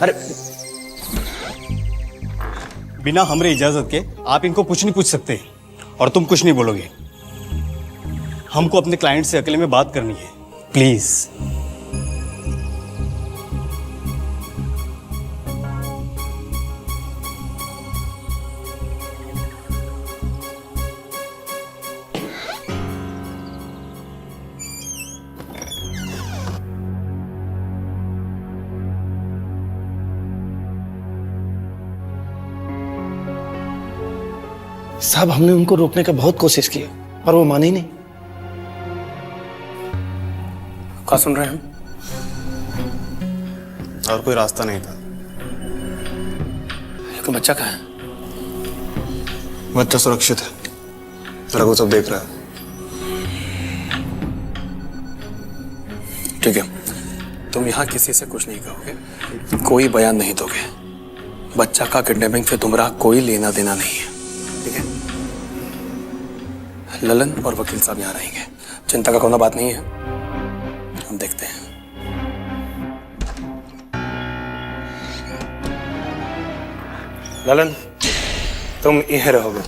[SPEAKER 4] अरे बिना हमरे इजाजत के आप इनको कुछ नहीं पूछ सकते और तुम कुछ नहीं बोलोगे। हमको अपने क्लाइंट से अकेले में बात करनी है, प्लीज।
[SPEAKER 9] साहब, हमने उनको रोकने का बहुत कोशिश की पर वो माने नहीं।
[SPEAKER 13] क्या सुन रहे हैं?
[SPEAKER 10] और कोई रास्ता नहीं था।
[SPEAKER 13] लेकिन बच्चा कहाँ है?
[SPEAKER 10] बच्चा सुरक्षित है, रघु सब देख रहा है।
[SPEAKER 13] ठीक है, तुम यहाँ किसी से कुछ नहीं कहोगे, कोई बयान नहीं दोगे। बच्चा का किडनैपिंग से तुम्हारा कोई लेना देना नहीं है, ठीक है? ललन और वकील साहब यहाँ रहेंगे, चिंता का कोई बात नहीं है। हम देखते हैं। ललन, तुम यहीं रहोगे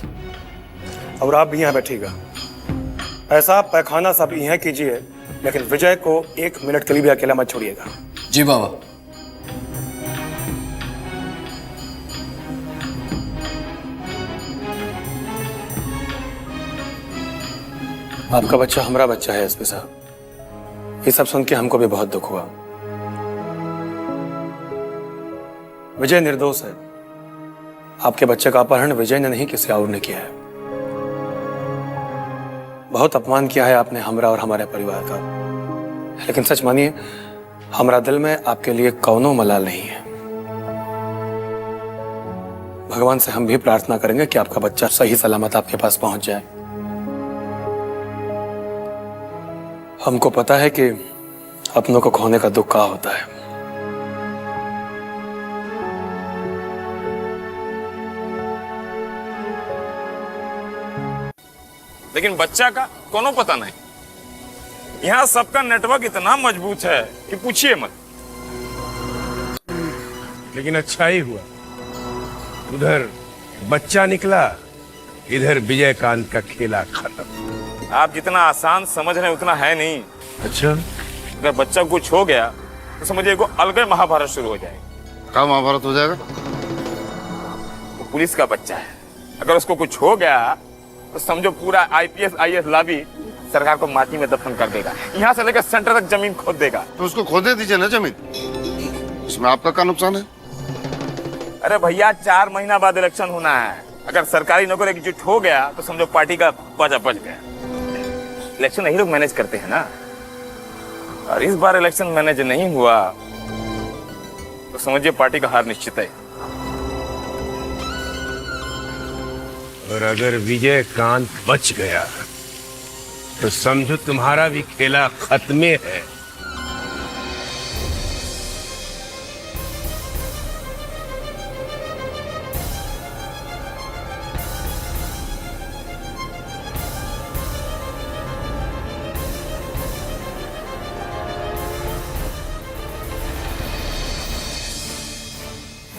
[SPEAKER 13] और आप भी यहाँ बैठिएगा। ऐसा पैखाना सब यहाँ कीजिए, लेकिन विजय को 1 मिनट के लिए भी अकेला मत छोड़िएगा।
[SPEAKER 15] जी बाबा।
[SPEAKER 13] आपका बच्चा हमारा बच्चा है एसपी साहब। ये सब सुन के हमको भी बहुत दुख हुआ। विजय निर्दोष है। आपके बच्चे का अपहरण विजय ने नहीं, किसी और ने किया है। बहुत अपमान किया है आपने हमरा और हमारे परिवार का, लेकिन सच मानिए हमारा दिल में आपके लिए कौनो मलाल नहीं है। भगवान से हम भी प्रार्थना करेंगे कि आपका बच्चा सही सलामत आपके पास पहुंच जाए। हमको पता है कि अपनों को खोने का दुख क्या होता है।
[SPEAKER 16] लेकिन बच्चा का कोनो पता नहीं। यहाँ सबका नेटवर्क इतना मजबूत है कि पूछिए मत।
[SPEAKER 6] लेकिन अच्छा ही हुआ, उधर बच्चा निकला, इधर विजयकांत का खेला खत्म।
[SPEAKER 16] आप जितना आसान समझ रहे हैं उतना है नहीं।
[SPEAKER 6] अच्छा,
[SPEAKER 16] अगर बच्चा कुछ हो गया तो समझिए को अलग महाभारत शुरू हो जाएगा।
[SPEAKER 3] क्या महाभारत हो जाएगा?
[SPEAKER 16] पुलिस का बच्चा है, अगर उसको कुछ हो गया तो समझो पूरा IPS IAS लाभी सरकार को माटी में दफन कर देगा, यहाँ से लेकर सेंटर तक जमीन खोद देगा।
[SPEAKER 3] तो उसको खोदे दीजिए ना जमीन, इसमें आपका क्या नुकसान है?
[SPEAKER 16] अरे भैया 4 महीना बाद इलेक्शन होना है, अगर सरकारी नौकरी एकजुट हो गया तो समझो पार्टी का पचा पच गया। इलेक्शन यही लोग मैनेज करते हैं ना, और इस बार इलेक्शन मैनेज नहीं हुआ तो समझिए पार्टी का हार निश्चित है।
[SPEAKER 6] और अगर विजयकांत बच गया तो समझो तुम्हारा भी खेला खत्म है।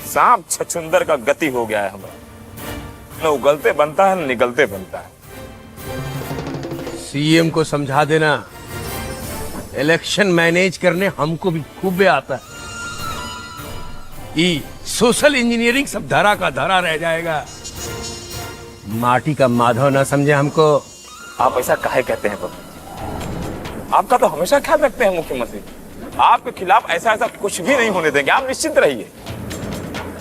[SPEAKER 16] सांप छछुंदर का गति हो गया है हमारा, न उगलते बनता है न निगलते बनता है।
[SPEAKER 6] सीएम को समझा देना, इलेक्शन मैनेज करने हमको भी खूब आता है। ये सोशल इंजीनियरिंग सब धरा का धरा रह जाएगा, माटी का माधव ना समझे हमको।
[SPEAKER 16] आप ऐसा काहे कहते हैं बाबू? आपका तो हमेशा ख्याल रखते हैं मुख्यमंत्री, आपके खिलाफ ऐसा कुछ भी नहीं होने देंगे, आप निश्चिंत रहिए।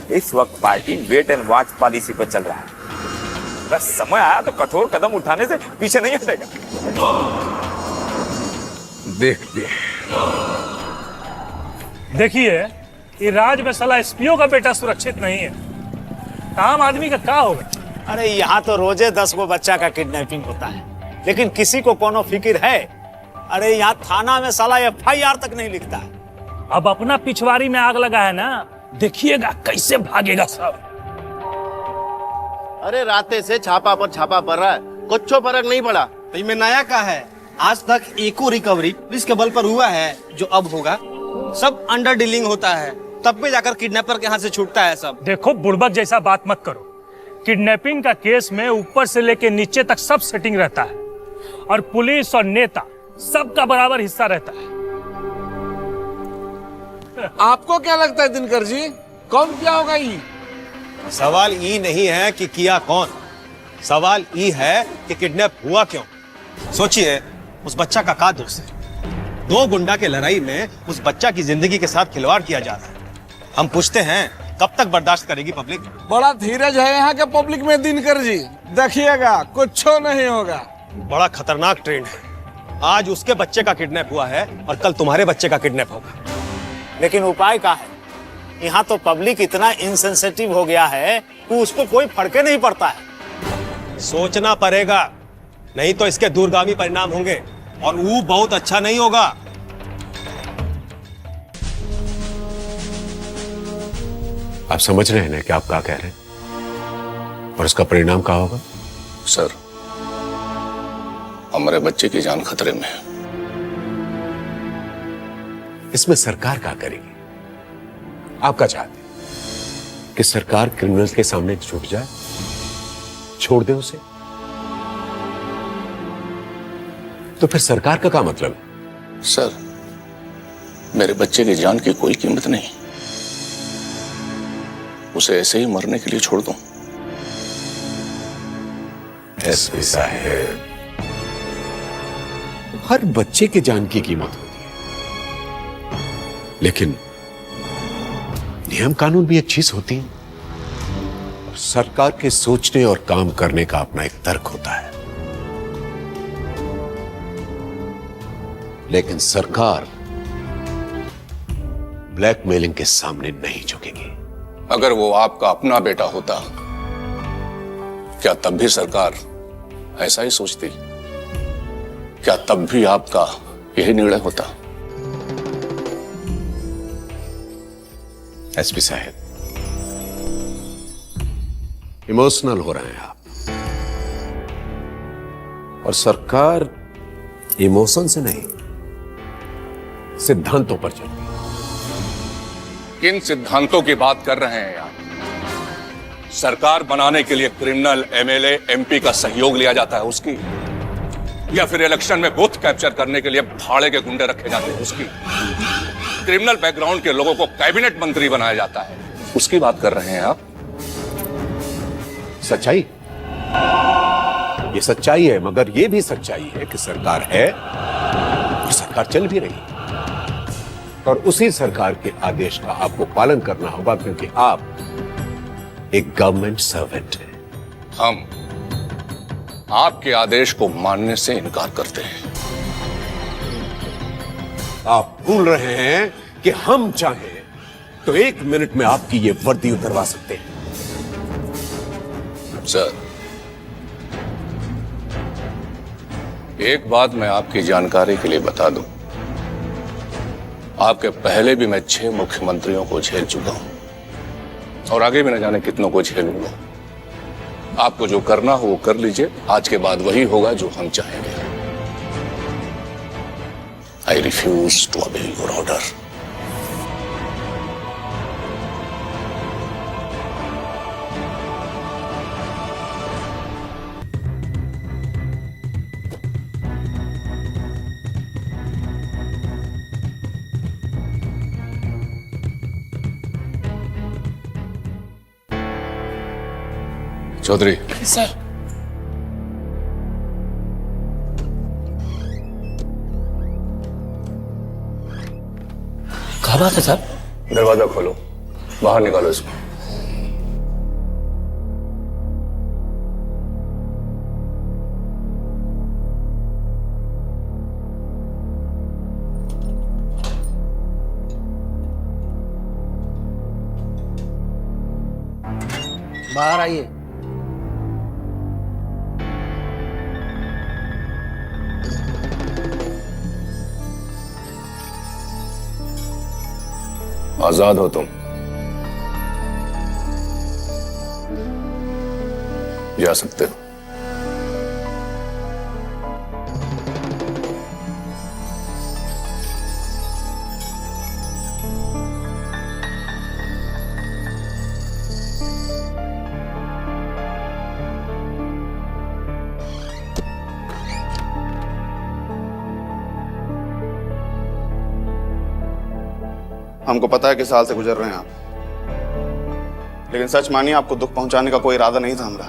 [SPEAKER 16] इस वक्त party wait and watch policy पर चल रहा है, बस समय आया तो कठोर कदम उठाने से पीछे नहीं हटेगा।
[SPEAKER 6] देखते
[SPEAKER 17] देखिए, ये राज में साला एसपीओ का बेटा सुरक्षित नहीं है, आम आदमी का क्या होगा?
[SPEAKER 18] अरे यहाँ तो रोजे 10 गो बच्चा का किडनैपिंग होता है, लेकिन किसी को कोनो फिक्र है? अरे यहाँ थाना में साला FIR तक नहीं लिखता है।
[SPEAKER 17] अब अपना पिछवाड़ी में आग लगा है ना, देखिएगा कैसे भागेगा सब।
[SPEAKER 3] अरे राते से छापा पर छापा पड़ रहा है, कुछ फर्क नहीं पड़ा।
[SPEAKER 18] तो इनमें नया क्या है? आज तक एको रिकवरी पुलिस के बल पर हुआ है जो अब होगा? सब अंडर डीलिंग होता है, तब भी जाकर किडनैपर के हाथ से छूटता है सब।
[SPEAKER 17] देखो बुड़बक जैसा बात मत करो, किडनैपिंग का केस में ऊपर से लेके नीचे तक सब सेटिंग रहता है, और पुलिस और नेता सबका बराबर हिस्सा रहता है।
[SPEAKER 19] आपको क्या लगता है दिनकर जी, कौन क्या होगा? ये
[SPEAKER 18] सवाल ये नहीं है कि किया कौन, सवाल ये है कि किडनैप हुआ क्यों। सोचिए, उस बच्चा का क्या दोष है? 2 गुंडा के लड़ाई में उस बच्चा की जिंदगी के साथ खिलवाड़ किया जा रहा है। हम पूछते हैं, कब तक बर्दाश्त करेगी पब्लिक?
[SPEAKER 19] बड़ा धीरज है यहाँ के पब्लिक में दिनकर जी, देखिएगा कुछ नहीं होगा।
[SPEAKER 18] बड़ा खतरनाक ट्रेंड है, आज उसके बच्चे का किडनैप हुआ है और कल तुम्हारे बच्चे का किडनैप होगा। लेकिन उपाय क्या है? यहाँ तो पब्लिक इतना इनसेंसिटिव हो गया है कि उस पर कोई फर्क नहीं पड़ता है। सोचना पड़ेगा, नहीं तो इसके दूरगामी परिणाम होंगे और वो बहुत अच्छा नहीं होगा।
[SPEAKER 11] आप समझ रहे हैं ना कि आप क्या कह रहे हैं, और उसका परिणाम क्या होगा?
[SPEAKER 12] सर, हमारे बच्चे की जान खतरे में है।
[SPEAKER 11] इसमें सरकार क्या करेगी? आप क्या चाहते हैं कि सरकार क्रिमिनल्स के सामने झुक जाए, छोड़ दे उसे? तो फिर सरकार का क्या मतलब है?
[SPEAKER 12] सर, मेरे बच्चे की जान की कोई कीमत नहीं, उसे ऐसे ही मरने के लिए छोड़ दूं?
[SPEAKER 11] एसपी साहब, हर बच्चे की जान की कीमत होती है, लेकिन नियम कानून भी एक चीज होती है। सरकार के सोचने और काम करने का अपना एक तर्क होता है, लेकिन सरकार ब्लैकमेलिंग के सामने नहीं झुकेगी।
[SPEAKER 12] अगर वो आपका अपना बेटा होता, क्या तब भी सरकार ऐसा ही सोचती? क्या तब भी आपका यही निर्णय होता?
[SPEAKER 11] एसपी साहब, इमोशनल हो रहे हैं आप, और सरकार इमोशन से नहीं, सिद्धांतों पर चलती है।
[SPEAKER 12] किन सिद्धांतों की बात कर रहे हैं आप? सरकार बनाने के लिए क्रिमिनल MLA MP का सहयोग लिया जाता है उसकी, या फिर इलेक्शन में बूथ कैप्चर करने के लिए भाड़े के गुंडे रखे जाते हैं उसकी? क्रिमिनल बैकग्राउंड के लोगों को कैबिनेट मंत्री बनाया जाता है, उसकी बात कर रहे हैं आप?
[SPEAKER 11] सच्चाई, ये सच्चाई है, मगर ये भी सच्चाई है कि सरकार है और सरकार चल भी रही है, और उसी सरकार के आदेश का आपको पालन करना होगा, क्योंकि आप एक गवर्नमेंट सर्वेंट हैं।
[SPEAKER 12] हम आपके आदेश को मानने से इनकार करते हैं।
[SPEAKER 11] आप भूल रहे हैं कि हम चाहें तो 1 मिनट में आपकी ये वर्दी उतरवा सकते हैं।
[SPEAKER 12] सर, एक बात मैं आपकी जानकारी के लिए बता दूं, आपके पहले भी मैं 6 मुख्यमंत्रियों को झेल चुका हूं और आगे भी न जाने कितनों को झेलूंगा। आपको जो करना हो वो कर लीजिए, आज के बाद वही होगा जो हम चाहेंगे। I refuse to obey your order. Chaudhary.
[SPEAKER 14] Sir.
[SPEAKER 13] क्या बात है सर?
[SPEAKER 12] दरवाजा खोलो, बाहर निकालो इसको।
[SPEAKER 9] बाहर आइए।
[SPEAKER 12] आजाद हो तुम, जा सकते हो।
[SPEAKER 10] हमको पता है किस हाल से गुजर रहे हैं आप, लेकिन सच मानिए आपको दुख पहुंचाने का कोई इरादा नहीं था हमारा।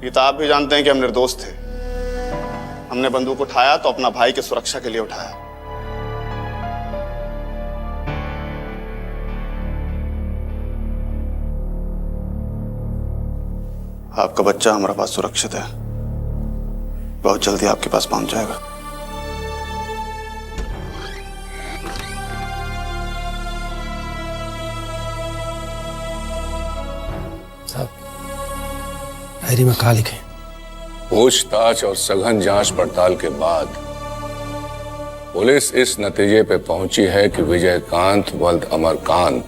[SPEAKER 10] ये तो आप भी जानते हैं कि हम निर्दोष थे। हमने बंदूक उठाया तो अपना भाई की सुरक्षा के लिए उठाया। आपका बच्चा हमारे पास सुरक्षित है, बहुत जल्दी आपके पास पहुंच जाएगा।
[SPEAKER 13] डायरी में क्या लिखे?
[SPEAKER 12] पूछताछ और सघन जांच पड़ताल के बाद पुलिस इस नतीजे पे पहुंची है कि विजयकांत वल्द अमरकांत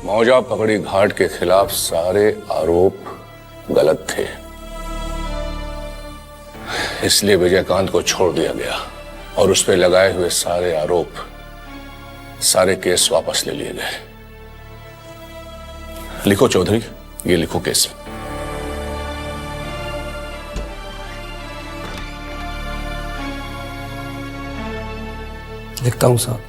[SPEAKER 12] मौजा पकड़ी घाट के खिलाफ सारे आरोप गलत थे। इसलिए विजयकांत को छोड़ दिया गया और उस पर लगाए हुए सारे आरोप, सारे केस वापस ले लिए गए। लिखो चौधरी, ये लिखो केस।
[SPEAKER 13] लिखता हूं साहब।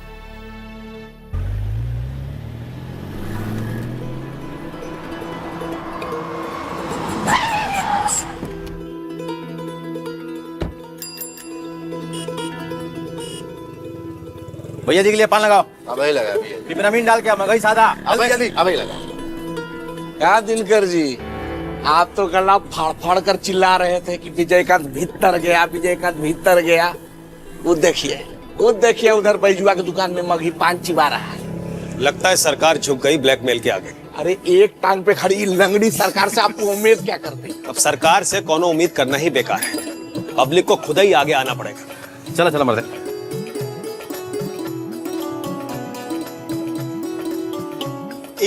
[SPEAKER 4] भैया जी के लिए पान लगाओ।
[SPEAKER 1] अभी लगा भैया।
[SPEAKER 4] विटामिन डाल के मगई सादा।
[SPEAKER 1] अभी लगा।
[SPEAKER 19] क्या दिनकर जी, आप तो गला फाड़ फाड़ कर चिल्ला रहे थे कि विजयकांत भीतर गया, विजयकांत भीतर गया। वो देखिए उधर बैजुआ की दुकान में मगही पान चिबा रहा है।
[SPEAKER 18] लगता है सरकार झुक गई ब्लैकमेल के आगे।
[SPEAKER 19] अरे एक टांग पे खड़ी लंगड़ी सरकार से आपको उम्मीद क्या करते?
[SPEAKER 18] अब सरकार से कोनो उम्मीद करना ही बेकार है। पब्लिक को खुद ही आगे आना पड़ेगा।
[SPEAKER 4] चला चला मर्दे।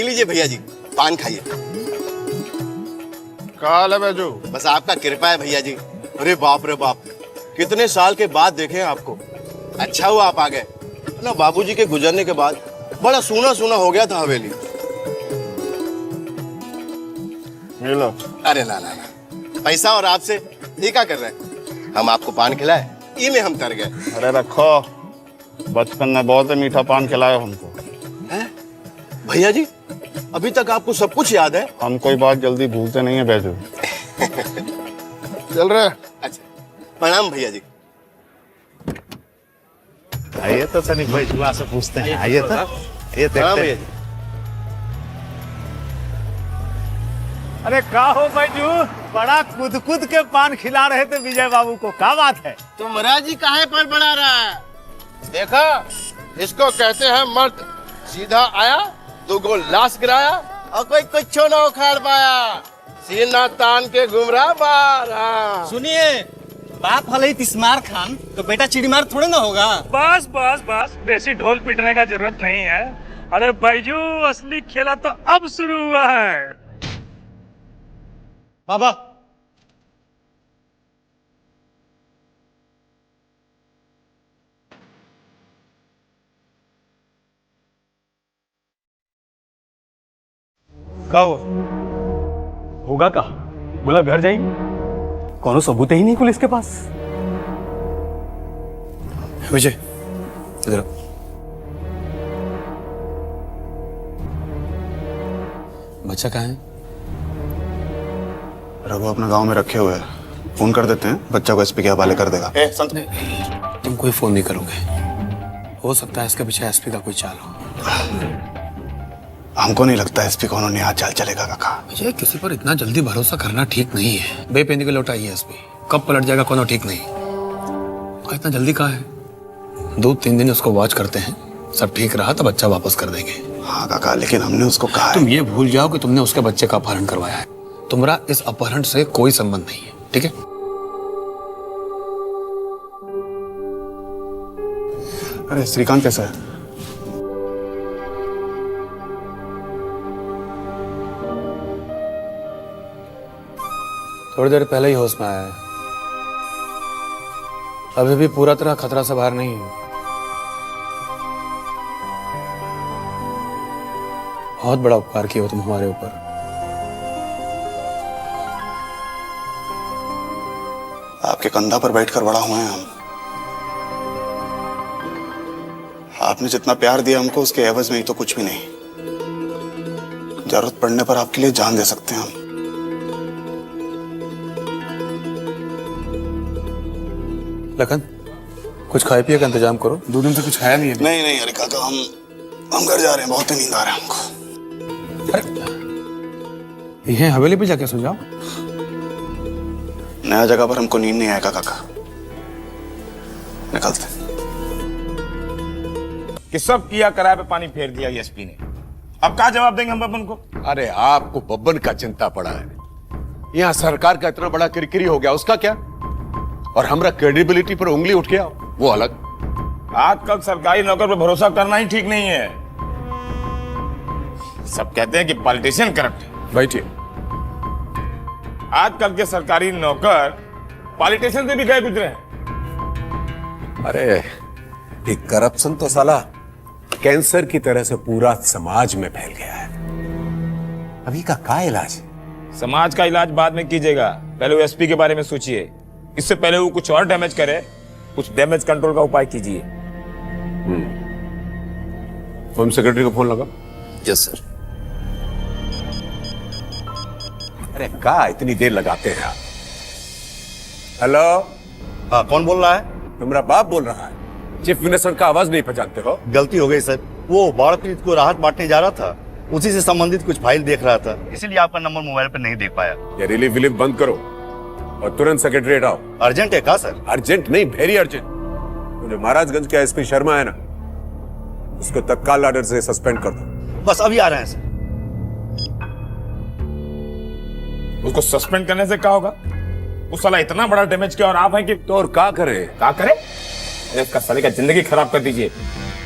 [SPEAKER 3] लीजिए भैया जी, पान खाइए।
[SPEAKER 1] काल है बैजू।
[SPEAKER 3] बस आपका कृपा है भैया जी। अरे बाप रे बाप, कितने साल के बाद देखे आपको। अच्छा हुआ आप आ गए ना, बाबूजी के गुजरने के बाद बड़ा सूना सूना हो गया था हवेली।
[SPEAKER 1] मिलो।
[SPEAKER 3] अरे ना ना ना, पैसा और आपसे ये क्या कर रहे हैं? हम आपको पान खिलाए, ये में हम तर गए।
[SPEAKER 10] अरे रखो, बचपन में बहुत मीठा पान खिलाया हमको।
[SPEAKER 3] भैया जी, अभी तक आपको सब कुछ याद है?
[SPEAKER 10] हम कोई बात जल्दी भूलते नहीं है बैजू।
[SPEAKER 1] चल रहा है।
[SPEAKER 3] अच्छा, प्रणाम भैया जी।
[SPEAKER 18] आइए तो सनी भाई जुआ से पूछते हैं। आइए तो ये देखते हैं। अरे का हो बैजू, बड़ा कूद कूद के पान खिला रहे थे विजय बाबू को, क्या बात है?
[SPEAKER 1] तो महाराज जी काहे पर बढ़ा रहा है? देखा, इसको कहते हैं मर्द। सीधा आया, 2 गोल लाश गिराया और कोई कुछ ना उखाड़ पाया। सीना तान के घूम रहा बाहर।
[SPEAKER 18] सुनिए, बाप हले तिस्मार खान तो बेटा चिड़ीमार थोड़े ना होगा।
[SPEAKER 17] बस बस बस, बेसी ढोल पीटने का जरूरत नहीं है। अरे बैजू, असली खेला तो अब शुरू हुआ है।
[SPEAKER 18] बाबा
[SPEAKER 4] का होगा का बोला घर जाएंगे, कोनो सबूत ही नहीं पुलिस के पास।
[SPEAKER 13] विजय इधर बच्चा कहाँ है?
[SPEAKER 10] रघु अपने गांव में रखे हुए हैं। फोन कर देते हैं, बच्चा को एसपी के हवाले कर देगा।
[SPEAKER 13] तुम कोई फोन नहीं करोगे, हो सकता है इसके पीछे एसपी का कोई चाल हो।
[SPEAKER 10] हमको नहीं लगता एसपी को उन्होंने यहाँ चाल चलेगा काका।
[SPEAKER 13] विजय, किसी पर इतना जल्दी भरोसा करना ठीक नहीं है। बेपेंदी को लौटाई है एसपी, कब पलट जाएगा कोनो ठीक नहीं। और इतना जल्दी कहाँ है? 2-3 दिन उसको वॉच करते हैं, सब ठीक रहा तो बच्चा वापस कर देंगे।
[SPEAKER 10] हाँ काका, लेकिन हमने उसको कहा
[SPEAKER 13] तुम ये भूल जाओ कि तुमने उसके बच्चे का अपहरण करवाया है। तुम्हारा इस अपहरण से कोई संबंध नहीं है, ठीक है?
[SPEAKER 10] अरे श्रीकांत कैसा है?
[SPEAKER 13] थोड़ी देर पहले ही होश में आया है, अभी भी पूरा तरह खतरा से बाहर नहीं है। बहुत बड़ा उपकार किया हो तुम हमारे ऊपर।
[SPEAKER 10] आपके कंधा पर बैठकर बड़ा हुए हैं हम। आपने जितना प्यार दिया हमको, उसके एवज में ही तो कुछ भी नहीं। जरूरत पड़ने पर आपके लिए जान दे सकते हैं हम।
[SPEAKER 13] लखन, कुछ खाए पिए का इंतजाम करो, 2 दिन से कुछ खाया नहीं है।
[SPEAKER 10] नहीं नहीं अरे काका, हम घर जा रहे हैं, बहुत नींद आ रहा है हमको।
[SPEAKER 13] ये हवेली पे जाके सो जाओ।
[SPEAKER 10] नया जगह पर हमको नींद नहीं आएगा काका, निकलते।
[SPEAKER 16] कि सब किया कराए पे पानी फेर दिया एसपी ने। अब क्या जवाब देंगे हम बब्बन को?
[SPEAKER 11] अरे आपको बब्बन का चिंता पड़ा है, यहाँ सरकार का इतना बड़ा किरकिरी हो गया, उसका क्या? और हमरा क्रेडिबिलिटी पर उंगली उठ गया, वो अलग।
[SPEAKER 16] आजकल सरकारी नौकर पर भरोसा करना ही ठीक नहीं है। सब कहते हैं कि पॉलिटिशियन करप्ट है।
[SPEAKER 11] बैठिए।
[SPEAKER 16] आजकल के सरकारी नौकर पॉलिटिशियन से भी गए गुजरे हैं।
[SPEAKER 11] अरे ये करप्शन तो साला कैंसर की तरह से पूरा समाज में फैल गया है। अभी का क्या इलाज है?
[SPEAKER 16] समाज का इलाज बाद में कीजिएगा, पहले वो एसपी के बारे में सोचिए। इससे पहले वो कुछ और डैमेज करे, कुछ डैमेज कंट्रोल का उपाय कीजिए।
[SPEAKER 11] होम सेक्रेटरी को फोन लगा।
[SPEAKER 13] Yes sir.
[SPEAKER 11] अरे का इतनी देर लगाते हैं आप? हेलो,
[SPEAKER 3] हाँ कौन बोल रहा है?
[SPEAKER 11] तुम्हारा बाप बोल रहा है। चीफ मिनिस्टर का आवाज नहीं पहचानते हो?
[SPEAKER 3] गलती हो गई सर, वो बाढ़ पीड़ित को राहत बांटने जा रहा था, उसी से संबंधित कुछ फाइल देख रहा था, इसीलिए आपका नंबर मोबाइल पर नहीं देख पाया।
[SPEAKER 11] ये रिलीफ विलीफ बंद करो और तुरंत सेक्रेटरीट आओ।
[SPEAKER 3] अर्जेंट है क्या सर?
[SPEAKER 11] अर्जेंट नहीं, वेरी अर्जेंट। जो महाराजगंज के एसपी शर्मा है ना, उसको तत्काल ऑर्डर से सस्पेंड कर दो।
[SPEAKER 3] बस अभी आ रहे हैं सर।
[SPEAKER 16] उसको सस्पेंड करने से क्या होगा? उस साला इतना बड़ा डैमेज किया और आप हैं कि
[SPEAKER 11] तो और क्या करे?
[SPEAKER 16] क्या करे? इसका साले का जिंदगी खराब कर दीजिए।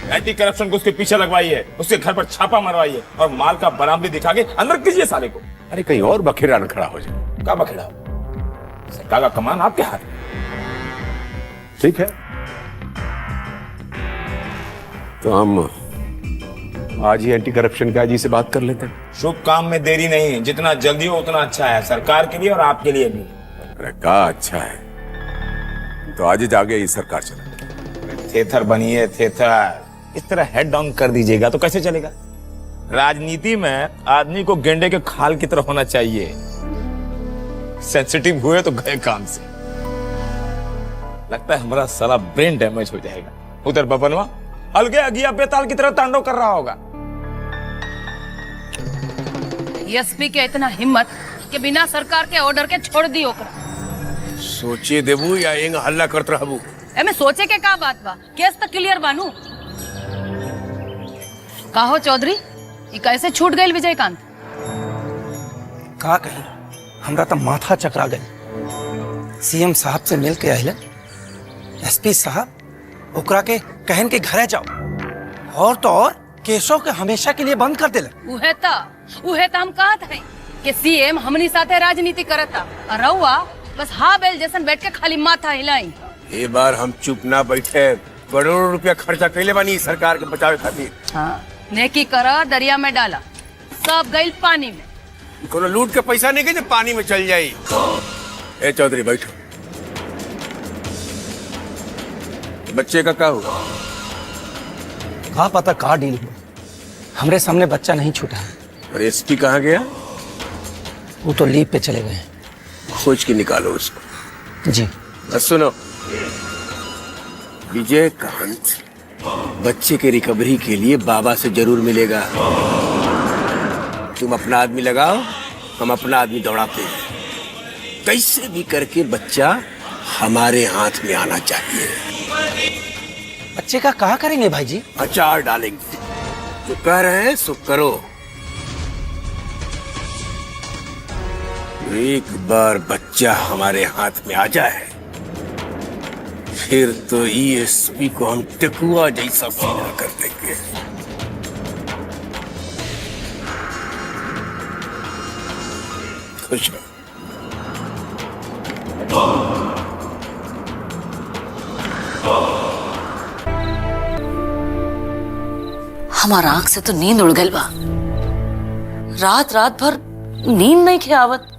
[SPEAKER 16] एंटी करप्शन को उसके पीछे लगवाइए, उसके घर पर छापा मरवाइए और माल का बरामदी दिखा के अंदर कीजिए साले को।
[SPEAKER 11] अरे कहीं और बखेड़ा न खड़ा हो जाए।
[SPEAKER 16] क्या बखेड़ा? सरकार का कमान आपके हाथ में।
[SPEAKER 11] ठीक है, तो हम आज ही एंटी करप्शन के आईजी से बात कर लेते हैं।
[SPEAKER 16] शुभ काम में देरी नहीं, जितना जल्दी हो उतना अच्छा है, सरकार के लिए और आपके लिए भी।
[SPEAKER 11] अरे का अच्छा है, तो आज ही जागे ही सरकार चले।
[SPEAKER 16] थेथर बनिए, थेथर। इस तरह हेड डाउन कर दीजिएगा तो कैसे चलेगा? राजनीति में आदमी को गेंडे के खाल की तरह होना चाहिए। सेंसिटिव हुए तो गए काम से। लगता है हमारा सारा ब्रेन डैमेज हो जाएगा। उधर बबनवा अलगे अगिया बेताल की तरह तांडव कर रहा होगा।
[SPEAKER 7] एसपी के इतना हिम्मत कि बिना सरकार के ऑर्डर के छोड़ दी ओकरा।
[SPEAKER 6] सोचे देबू या एंग हल्ला करत रहबू?
[SPEAKER 7] एमे सोचे के का बात बा? केस तो क्लियर बानू। काहो चौधरी, ये कैसे छूट गई विजयकांत?
[SPEAKER 9] का कही, हमरा तो माथा चकरा गई। सीएम साहब से मिल के आइले, एसपी साहब ओकरा के कहन के घरे जाओ और तो और केशव के हमेशा के लिए बंद कर देले।
[SPEAKER 7] उहे ता हम कहत हैं कि सीएम हमनी साथे राजनीति करता और रहुआ बस हाँ बेल जैसन बैठ के खाली माथा हिलाई।
[SPEAKER 6] ये बार हम चुप ना बैठे, करोड़ों रुपया खर्चा कैले बानी सरकार के बचावे खातिर।
[SPEAKER 7] हाँ, नेकी करा दरिया में डाला, सब गइल पानी में।
[SPEAKER 6] कोनो लूट के पैसा नहीं गए पानी में चल जाई। ए चौधरी बैठो। बच्चे का क्या हुआ?
[SPEAKER 9] का पता का डील हुआ, हमरे सामने बच्चा नहीं छूटा है।
[SPEAKER 6] और एसपी कहाँ गया?
[SPEAKER 9] वो तो लीव पे चले गए।
[SPEAKER 6] खोज के निकालो उसको।
[SPEAKER 9] जी।
[SPEAKER 6] बस सुनो, विजयकांत बच्चे के रिकवरी के लिए बाबा से जरूर मिलेगा। तुम अपना आदमी लगाओ, हम अपना आदमी दौड़ाते हैं। कैसे भी करके बच्चा हमारे हाथ में आना चाहिए।
[SPEAKER 9] बच्चे का कहा करेंगे भाई जी?
[SPEAKER 6] अचार डालेंगे। जो कह रहे हैं सो करो। एक बार बच्चा हमारे हाथ में आ जाए फिर तो ईएसपी को हम टेकुआ जैसा सीधा कर देंगे। खुश रहो।
[SPEAKER 5] हमारा आंख से तो नींद उड़ गई बा। रात रात भर नींद नहीं खे आवत।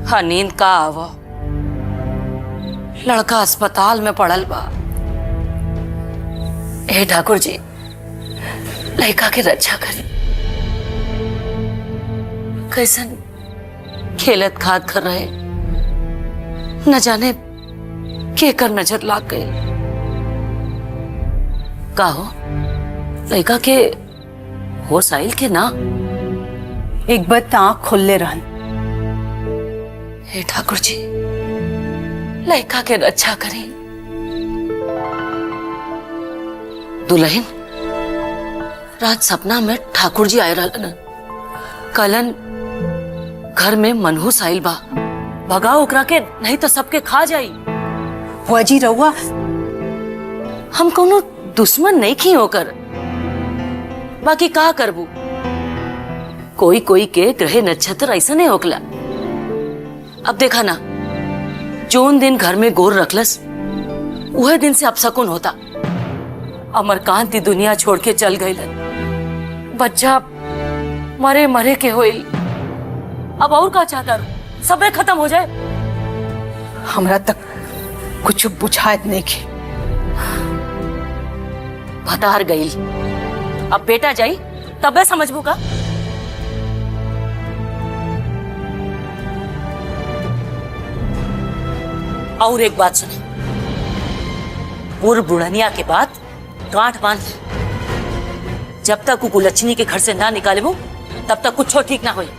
[SPEAKER 5] हाँ, नींद का आवा, लड़का अस्पताल में पड़ल बा। ए ठाकुर जी, लड़का के रक्षा करी। कैसन खेलत खाद कर रहे, न जाने केकर नजर लाग गई। का हो, लड़का के होश आइल के ना?
[SPEAKER 20] एक बार आँख खोलले रहन।
[SPEAKER 5] हे ठाकुर जी, लड़का के रक्षा करें। दुल्हन, रात सपना में ठाकुर जी आए रहलन। कलन घर में मनहूस आइल बा। भगाओ ओकरा के, नहीं तो सबके खा जाई।
[SPEAKER 20] बुआ जी रहुआ,
[SPEAKER 5] हम कोनो दुश्मन नहीं खी होकर, बाकी का करबू। कोई कोई के ग्रह नक्षत्र ऐसा नहीं होकला। अब देखा ना, जोन दिन घर में गोर रखलस वह दिन से अपशकुन होता। अमरकांत दुनिया छोड़ के चल गई। बच्चा मरे मरे के होइल। अब और का चाहता रू, सबे खत्म हो जाए।
[SPEAKER 20] हमरा तक कुछ बुझात नहीं की।
[SPEAKER 5] भतार गई, अब बेटा जाई तबे समझबू का। और एक बात सुनी, पूर्व बुढ़निया के बाद गांठ बांध। जब तक कुकुलक्ष्मी के घर से ना निकालेबू तब तक कुछ ठीक ना होई।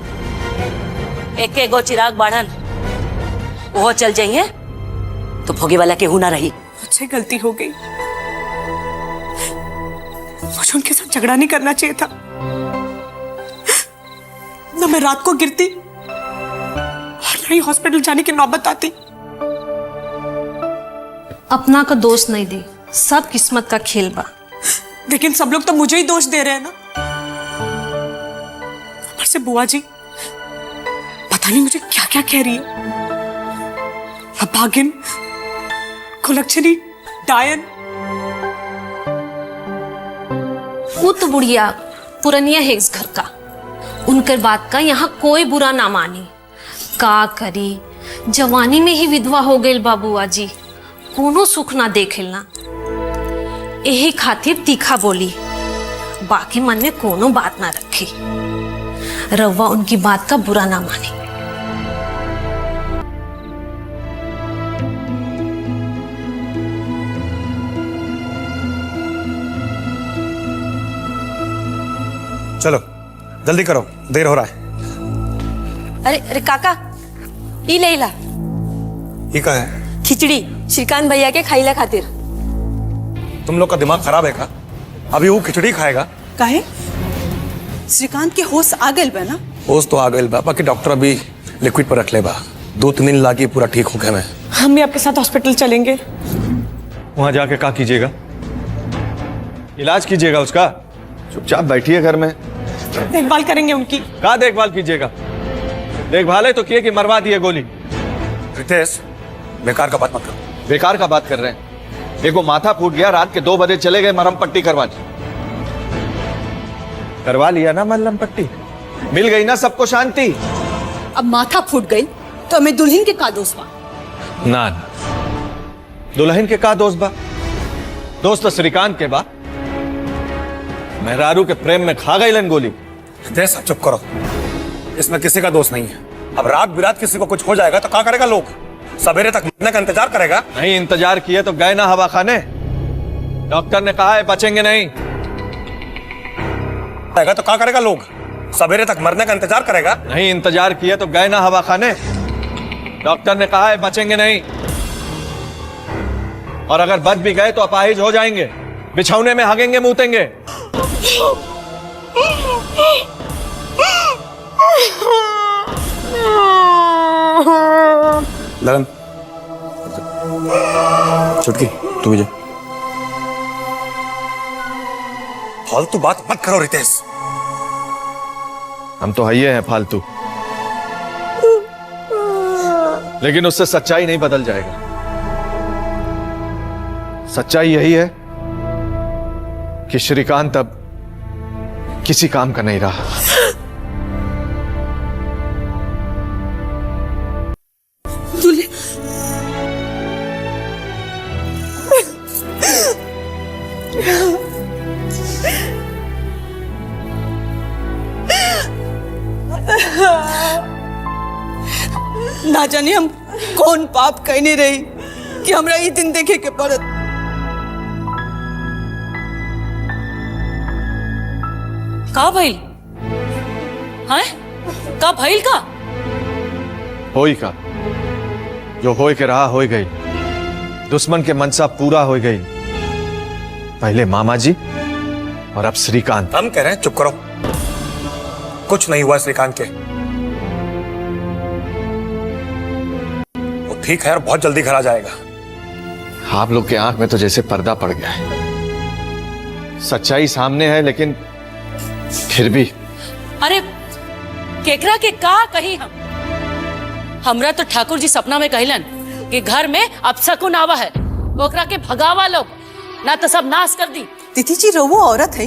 [SPEAKER 5] एक गो चिराग बाढ़न वो चल जाइए तो भोगे वाला केहू ना रही।
[SPEAKER 20] मुझसे गलती हो गई, मुझे उनके साथ झगड़ा नहीं करना चाहिए था। ना मैं रात को गिरती और ना ही हॉस्पिटल जाने की नौबत आती।
[SPEAKER 21] अपना का दोष नहीं दे, सब किस्मत का खेल बा।
[SPEAKER 20] लेकिन सब लोग तो मुझे ही दोष दे रहे हैं ना। ऊपर से बुआ जी पता नहीं मुझे क्या क्या कह रही है। अभागिन, कुलक्षणी, डायन।
[SPEAKER 21] वो तो बुढ़िया पुरनिया है इस घर का, उनकर बात का यहाँ कोई बुरा ना मानी। का करी, जवानी में ही विधवा हो गई बाबूआ जी, कोनो सुख ना देखेलना। यही खातिर तीखा बोली बाकी मन में कोनो बात ना रखी। रउआ उनकी बात का बुरा ना माने।
[SPEAKER 18] चलो जल्दी करो, देर हो रहा है।
[SPEAKER 14] अरे अरे काका, ई ले ला
[SPEAKER 18] ये क्या है?
[SPEAKER 14] खिचड़ी श्रीकांत भैया के खाइला खातिर।
[SPEAKER 18] तुम लोग का दिमाग खराब है का? अभी वो खिचड़ी खाएगा?
[SPEAKER 20] काहे? श्रीकांत के होश आ गए बा ना?
[SPEAKER 18] होश तो आ गए बा, बाकी डॉक्टर अभी लिक्विड पर रख ले बा। 2-3 दिन लाके पूरा ठीक हो गया। मैं
[SPEAKER 20] हम भी आपके साथ हॉस्पिटल चलेंगे।
[SPEAKER 4] वहां जाके क्या कीजिएगा? इलाज कीजिएगा उसका? चुपचाप बैठिए घर में।
[SPEAKER 20] देखभाल करेंगे उनकी।
[SPEAKER 4] क्या देखभाल कीजिएगा? देखभाल है तो किए कि मरवा दिए गोली।
[SPEAKER 18] रितेश, बेकार का बात मत करो।
[SPEAKER 4] बेकार का बात कर रहे हैं? देखो माथा फूट गया, रात के 2 बजे चले गए मरहम पट्टी करवाने। करवा लिया ना मरहम पट्टी, मिल गई ना सबको शांति।
[SPEAKER 20] अब माथा फूट गई तो हमें दुल्हन के का दोस्त बा?
[SPEAKER 4] ना ना, दुल्हन के का दोस्त बा? दोस्त तो श्रीकांत के बा। मेहरारू के प्रेम में खा गई लन गोली।
[SPEAKER 18] रितेश चुप करो, इसमें किसी का दोष नहीं है। अब रात बिरात किसी को कुछ हो जाएगा तो क्या करेगा? लोग सवेरे तक मरने का इंतजार करेगा?
[SPEAKER 4] नहीं इंतजार किए तो गए ना हवा खाने। डॉक्टर ने कहा है बचेंगे नहीं।
[SPEAKER 18] तो क्या करेगा? लोग सवेरे तक मरने का इंतजार करेगा?
[SPEAKER 4] नहीं इंतजार किए तो गए ना हवा खाने। डॉक्टर ने कहा है बचेंगे नहीं, और अगर बच भी गए तो अपाहिज हो जाएंगे, बिछौने में हगेंगे मूतेंगे।
[SPEAKER 18] लगन, चुटकी तू भी जा। फालतू बात मत करो रितेश।
[SPEAKER 4] हम तो हइये हैं फालतू, लेकिन उससे सच्चाई नहीं बदल जाएगा। सच्चाई यही है कि श्रीकांत अब किसी काम का नहीं रहा।
[SPEAKER 20] ना जाने हम कौन पाप कहने रही कि हमरा ये दिन देखे के पड़त।
[SPEAKER 5] का भइल? हैं? का भइल का?
[SPEAKER 4] होई का, जो होय के रहा होई गई। दुश्मन के मनसा पूरा हो गई। पहले मामा जी और अब श्रीकांत।
[SPEAKER 18] हम कह रहे हैं चुप करो, कुछ नहीं हुआ श्रीकांत के। वो ठीक है और बहुत जल्दी घर आ जाएगा।
[SPEAKER 4] आप लोग के आंख में तो जैसे पर्दा पड़ गया है। सच्चाई सामने है लेकिन फिर भी।
[SPEAKER 5] अरे केकरा के का कही हम? हमरा तो ठाकुर जी सपना में कहलन कि घर में अपशकुन आवा है, ओकरा के भगावा लोग, ना तो सब नाश कर दी।
[SPEAKER 20] तिथि जी रहुआ औरत है,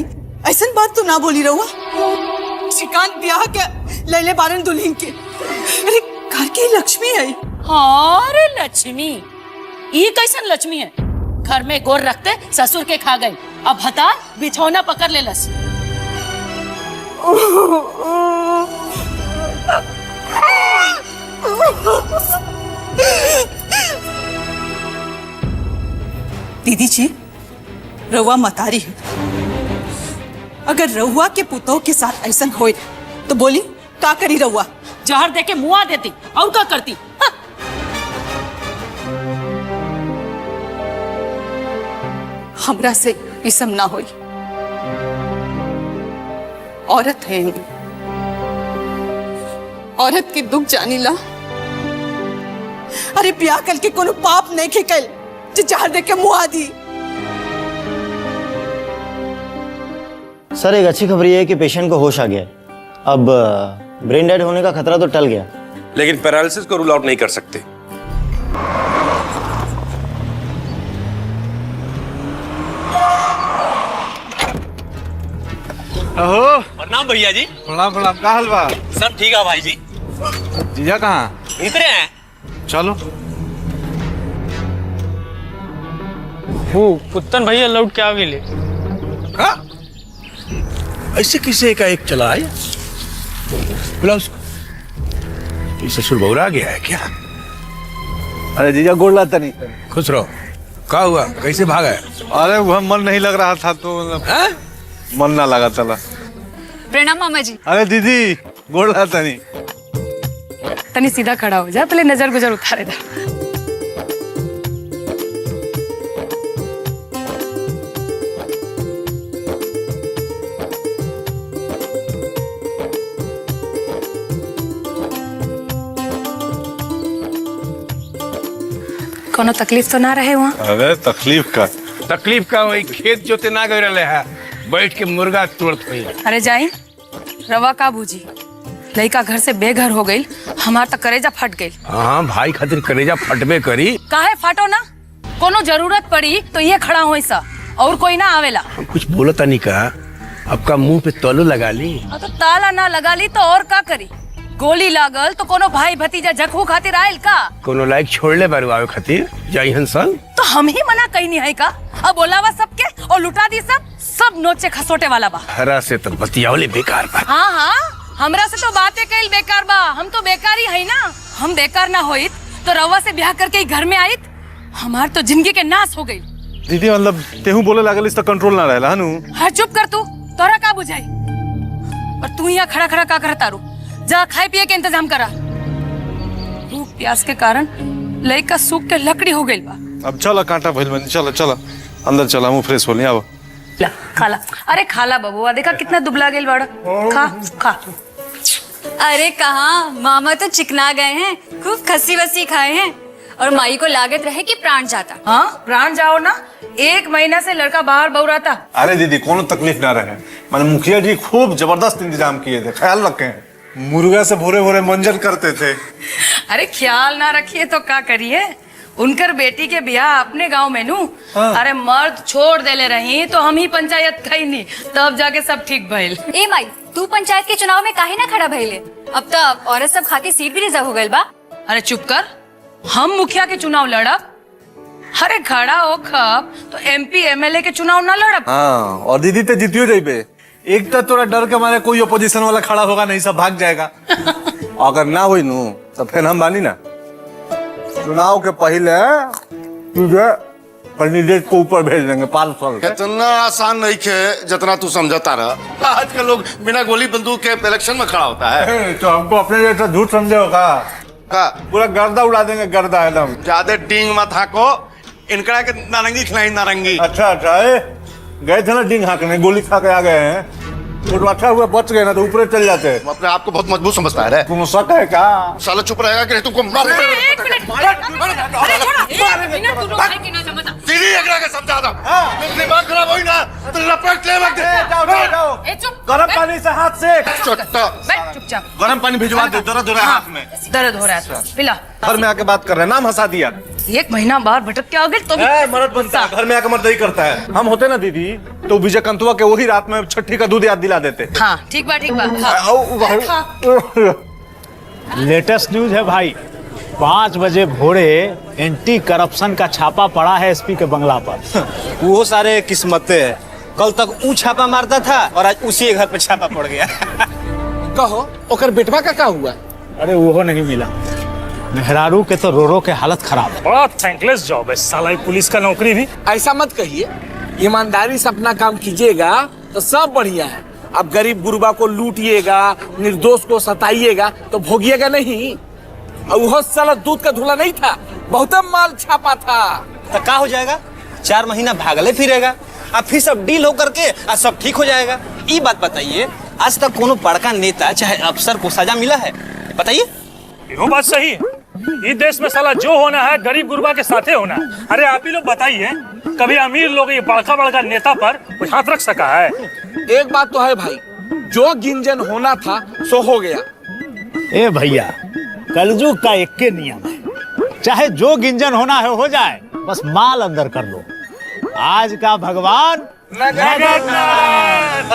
[SPEAKER 20] ऐसन बात तो ना बोली रहुआ। श्रीकांत ब्याह के लैले बारन दुल्हन के, अरे घर की लक्ष्मी है।
[SPEAKER 5] हाँ रे लक्ष्मी, ये कैसन लक्ष्मी है? घर में गोर रखते ससुर के खा गई, अब हता बिछौना पकड़ ले लस।
[SPEAKER 20] दीदी जी रहुआ मतारी है, अगर रहुआ के पुतों के साथ ऐसा होए तो बोली का करी? रहुआ
[SPEAKER 5] जहर दे के मुआ देती और क्या करती? हाँ।
[SPEAKER 20] हमरा से इसम ना होई, औरत है, औरत के दुख जानीला। अरे ब्याह कल के कोनो पाप नहीं खेकल जो जहर दे के मुआ दी।
[SPEAKER 2] सर एक अच्छी खबर यह है कि पेशेंट को होश आ गया है। अब ब्रेन डेड होने का खतरा तो टल गया,
[SPEAKER 13] लेकिन पैरालिसिस को रूल आउट नहीं कर सकते।
[SPEAKER 22] प्रणाम भैया जी।
[SPEAKER 23] प्रणाम प्रणाम, का हाल बा?
[SPEAKER 22] सब ठीक है भाई जी।
[SPEAKER 23] जीजा कहाँ?
[SPEAKER 22] भीतरे हैं।
[SPEAKER 23] चलो।
[SPEAKER 24] वो पुत्तन भैया लौट के आ गए।
[SPEAKER 6] ऐसे किसे का एक चला आया? बुला उसको। ये ससुर बौरा गया है क्या?
[SPEAKER 23] अरे जीजा गोड़ लाता नहीं।
[SPEAKER 6] खुश रहो। क्या हुआ, कैसे भागा है?
[SPEAKER 23] अरे वह मन नहीं लग रहा था तो मन ना लगा चला।
[SPEAKER 8] प्रणाम मामा जी।
[SPEAKER 23] अरे दीदी गोड़ लाता नहीं।
[SPEAKER 8] तनी सीधा खड़ा हो जा, पहले नजर गुजर उतारे दा। कोनो तकलीफ तो ना रहे वहाँ?
[SPEAKER 23] अरे तकलीफ
[SPEAKER 6] का वही खेत जोते ना गए रहे है, बैठ के मुर्गा तोड़त हुई।
[SPEAKER 8] अरे जाई रवा का बूझी, लड़का घर से बेघर हो गई, हमार तक करेजा फट गई।
[SPEAKER 6] हाँ भाई खातिर करेजा फटबे करी।
[SPEAKER 8] काहे फाटो ना, कोनो जरूरत पड़ी तो ये खड़ा हो सा, और कोई ना आवेला।
[SPEAKER 6] कुछ बोलता नहीं का, आपका मुंह पे तौलो लगा ली।
[SPEAKER 8] तो ताला ना लगा ली तो और का करी? गोली लागल तो कोनो भाई भतीजा झकू खातिर आयल का?
[SPEAKER 6] कोनो लायक छोड़ले बारू आवे खातिर जाई हंसन।
[SPEAKER 8] तो हम ही मना कहीं नहीं है का? अब बोलावा सबके और लुटा दी सब नोचे खसोटे वाला बा।
[SPEAKER 6] हरा से तो बतियावले बेकार बा।
[SPEAKER 8] हाँ हाँ, हमरा से तो बातें कईल बेकार बा, हम तो बेकार ही है ना। हम बेकार ना होइत तो रवा से ब्याह करके ही घर में आइत, हमार तो जिंदगी के नाश हो गई।
[SPEAKER 23] दीदी मतलब तेहू बोले लागल इस तो कंट्रोल ना रहला हनु।
[SPEAKER 8] हाँ चुप कर तू, तोरा का बुझाई? और तू यहाँ खड़ा खड़ा का करता रू? जा खाए पिए के इंतजाम करा। भूख प्यास के कारण लड़का सूख के लकड़ी हो गई बा।
[SPEAKER 23] अब चलो कांटा भइल बनी, चलो चलो अंदर चला, मुंह फ्रेश हो लिया। अब
[SPEAKER 8] खाला, अरे खाला बबुआ, देखा कितना दुबला गई बड़ा। खा खा।
[SPEAKER 12] अरे कहाँ, मामा तो चिकना गए हैं, खूब खस्सी वस्सी खाए हैं, और माई को लागत रहे कि प्राण जाता।
[SPEAKER 8] हाँ प्राण जाओ ना, 1 महीना से लड़का बाहर बौराता।
[SPEAKER 23] अरे दीदी कोनो तकलीफ ना रहे, मैंने मुखिया जी खूब जबरदस्त इंतजाम किए थे, ख्याल रखे। मुर्गा से भोरे भोरे मंजन करते थे।
[SPEAKER 8] अरे ख्याल ना रखिए तो क्या करिए, उनकर बेटी के ब्याह अपने गांव में नू। अरे मर्द छोड़ देले रही तो हम ही पंचायत कही नहीं, तब जाके सब ठीक भइल।
[SPEAKER 12] ए माई, तू पंचायत के चुनाव में काहे ना खड़ा भइले? अब तो औरत सब खातिर सीट भी रिजर्व हो गइल बा।
[SPEAKER 8] अरे चुप कर, हम मुखिया के चुनाव लड़ब? अरे खड़ा हो खब तो MP MLA के चुनाव ना लड़ब।
[SPEAKER 23] हाँ, और दीदी तो जीतियो जाइबे। एक तो तोरा डर के मारे कोई अपोजिशन वाला खड़ा होगा नहीं, सब भाग जाएगा। अगर ना हुई नू तो फिर हम बानी ना, चुनाव के पहले तुझे कैंडिडेट को ऊपर भेज देंगे 5 साल।
[SPEAKER 1] इतना आसान नहीं खे जितना तू समझता रहा। आज के लोग बिना गोली बंदूक के इलेक्शन में खड़ा होता है।
[SPEAKER 23] तो हमको अपने जैसा झूठ समझे होगा का? पूरा गर्दा उड़ा देंगे, गर्दा एकदम।
[SPEAKER 1] ज्यादा डींग मत हाको, इनकड़ा के नारंगी खिलाई नारंगी।
[SPEAKER 23] अच्छा गए थे ना डींग हाँकने, गोली खा के आ गए हैं, तो अच्छा हुआ बच गए ना, तो ऊपर चल जाते।
[SPEAKER 1] अपने आप को बहुत मजबूत समझता है रे।
[SPEAKER 23] तुम शक है क्या?
[SPEAKER 1] साला चुप रहेगा कि नहीं तुमको मार दीदी एकरा के समझा दो। दिमाग खराब होई ना तो लपेट ले वक्त।
[SPEAKER 23] जाओ गरम पानी से हाथ से
[SPEAKER 1] चट्टा
[SPEAKER 8] बैठ चुपचाप।
[SPEAKER 23] गरम पानी भिजवा दे, दर्द हो रहा है हाथ में।
[SPEAKER 8] दर्द हो रहा है, पिला।
[SPEAKER 23] घर में आके बात कर रहे हैं, नाम हंसा दिया।
[SPEAKER 8] 1 महीना बाहर भटक के आ गए तो भी
[SPEAKER 23] मर्द बनता है, घर में आके मर्द ही करता है। हम होते ना दीदी तो विजय कंतुआ के वही रात में छठी का दूध याद दिला देते।
[SPEAKER 8] हाँ ठीक बा ठीक बा।
[SPEAKER 18] लेटेस्ट न्यूज है भाई, 5 बजे भोरे एंटी करप्शन का छापा पड़ा है SP के बंगला पर।
[SPEAKER 9] वो सारे किस्मतें है, कल तक ऊ छापा मारता था और आज उसी घर पे छापा पड़ गया।
[SPEAKER 19] कहो ओकर बेटवा का हुआ?
[SPEAKER 18] अरे वो नहीं मिला, मेहरारू के तो रो के हालत खराब है।
[SPEAKER 17] बड़ा थैंकलेस जॉब है साला, पुलिस का नौकरी भी।
[SPEAKER 19] ऐसा मत कहिए, ईमानदारी से अपना काम कीजिएगा तो सब बढ़िया है। अब गरीब गुरबा को लूटिएगा, निर्दोष को सताइएगा तो भोगिएगा नहीं। और वो साला दूध का धुला नहीं था, बहुत माल छापा था।
[SPEAKER 9] तो क्या हो जाएगा, 4 महीना भागले फिरेगा, अब फिर सब डील हो करके सब ठीक हो जाएगा। ये बात बताइए, आज तक कोनो बड़का नेता चाहे अफसर को सजा मिला है? बताइए।
[SPEAKER 17] वो बात सही है, इस देश में साला जो होना है गरीब गुरबा के साथे होना है। अरे आप ही लोग बताइए, कभी अमीर लोग ये बड़का नेता पर कोई हाथ रख सका है?
[SPEAKER 19] एक बात तो है भाई, जो गिंजन होना था सो हो गया।
[SPEAKER 18] ए भैया, कलयुग का एक नियम है, चाहे जो गिंजन होना है हो जाए, बस माल अंदर कर लो। आज का भगवान नगद नारायण।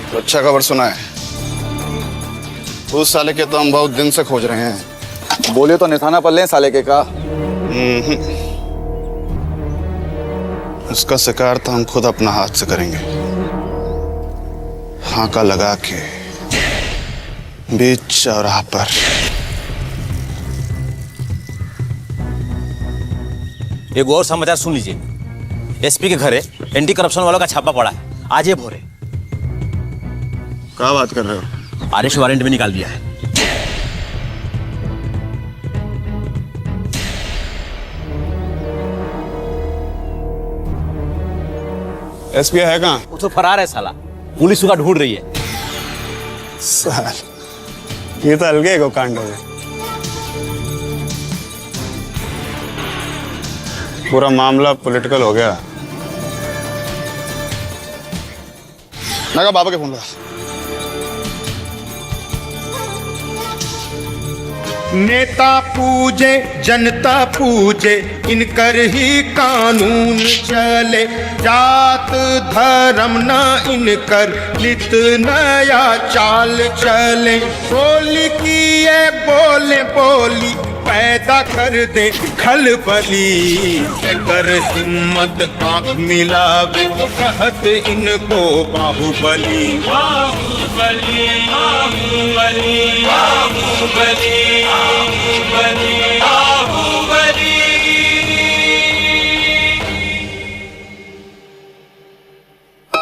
[SPEAKER 10] तो अच्छा खबर सुना है, उस साले के तो हम बहुत दिन से खोज रहे हैं।
[SPEAKER 23] बोले तो निशाना पर लें साले के का।
[SPEAKER 10] उसका शिकार तो हम खुद अपना हाथ से करेंगे, हाका लगा के बीच चौराहा पर।
[SPEAKER 18] एक और समाचार सुन लीजिए, एसपी के घर है एंटी करप्शन वालों का छापा पड़ा है, आज ये भोरे।
[SPEAKER 10] क्या बात कर रहे हो?
[SPEAKER 18] अरेस्ट वारंट भी निकाल दिया है।
[SPEAKER 10] एसपी है कहाँ?
[SPEAKER 18] वो तो फरार है साला, पुलिस उसका ढूंढ रही है।
[SPEAKER 10] साल ये तो अलगे को कांड हो गया। पूरा मामला पॉलिटिकल हो गया। लगा बाबा के फोन लगा।
[SPEAKER 3] नेता पूजे जनता पूजे, इनकर ही कानून चले। जात धर्म न इनकर, नित नया चाल चले। बोली की ये बोले बोली, पैदा कर दे खलबली। कर हिम्मत आंख मिलावे, कहत इनको बाहुबली। बाहुबली बाहुबली बाहुबली बाहुबली।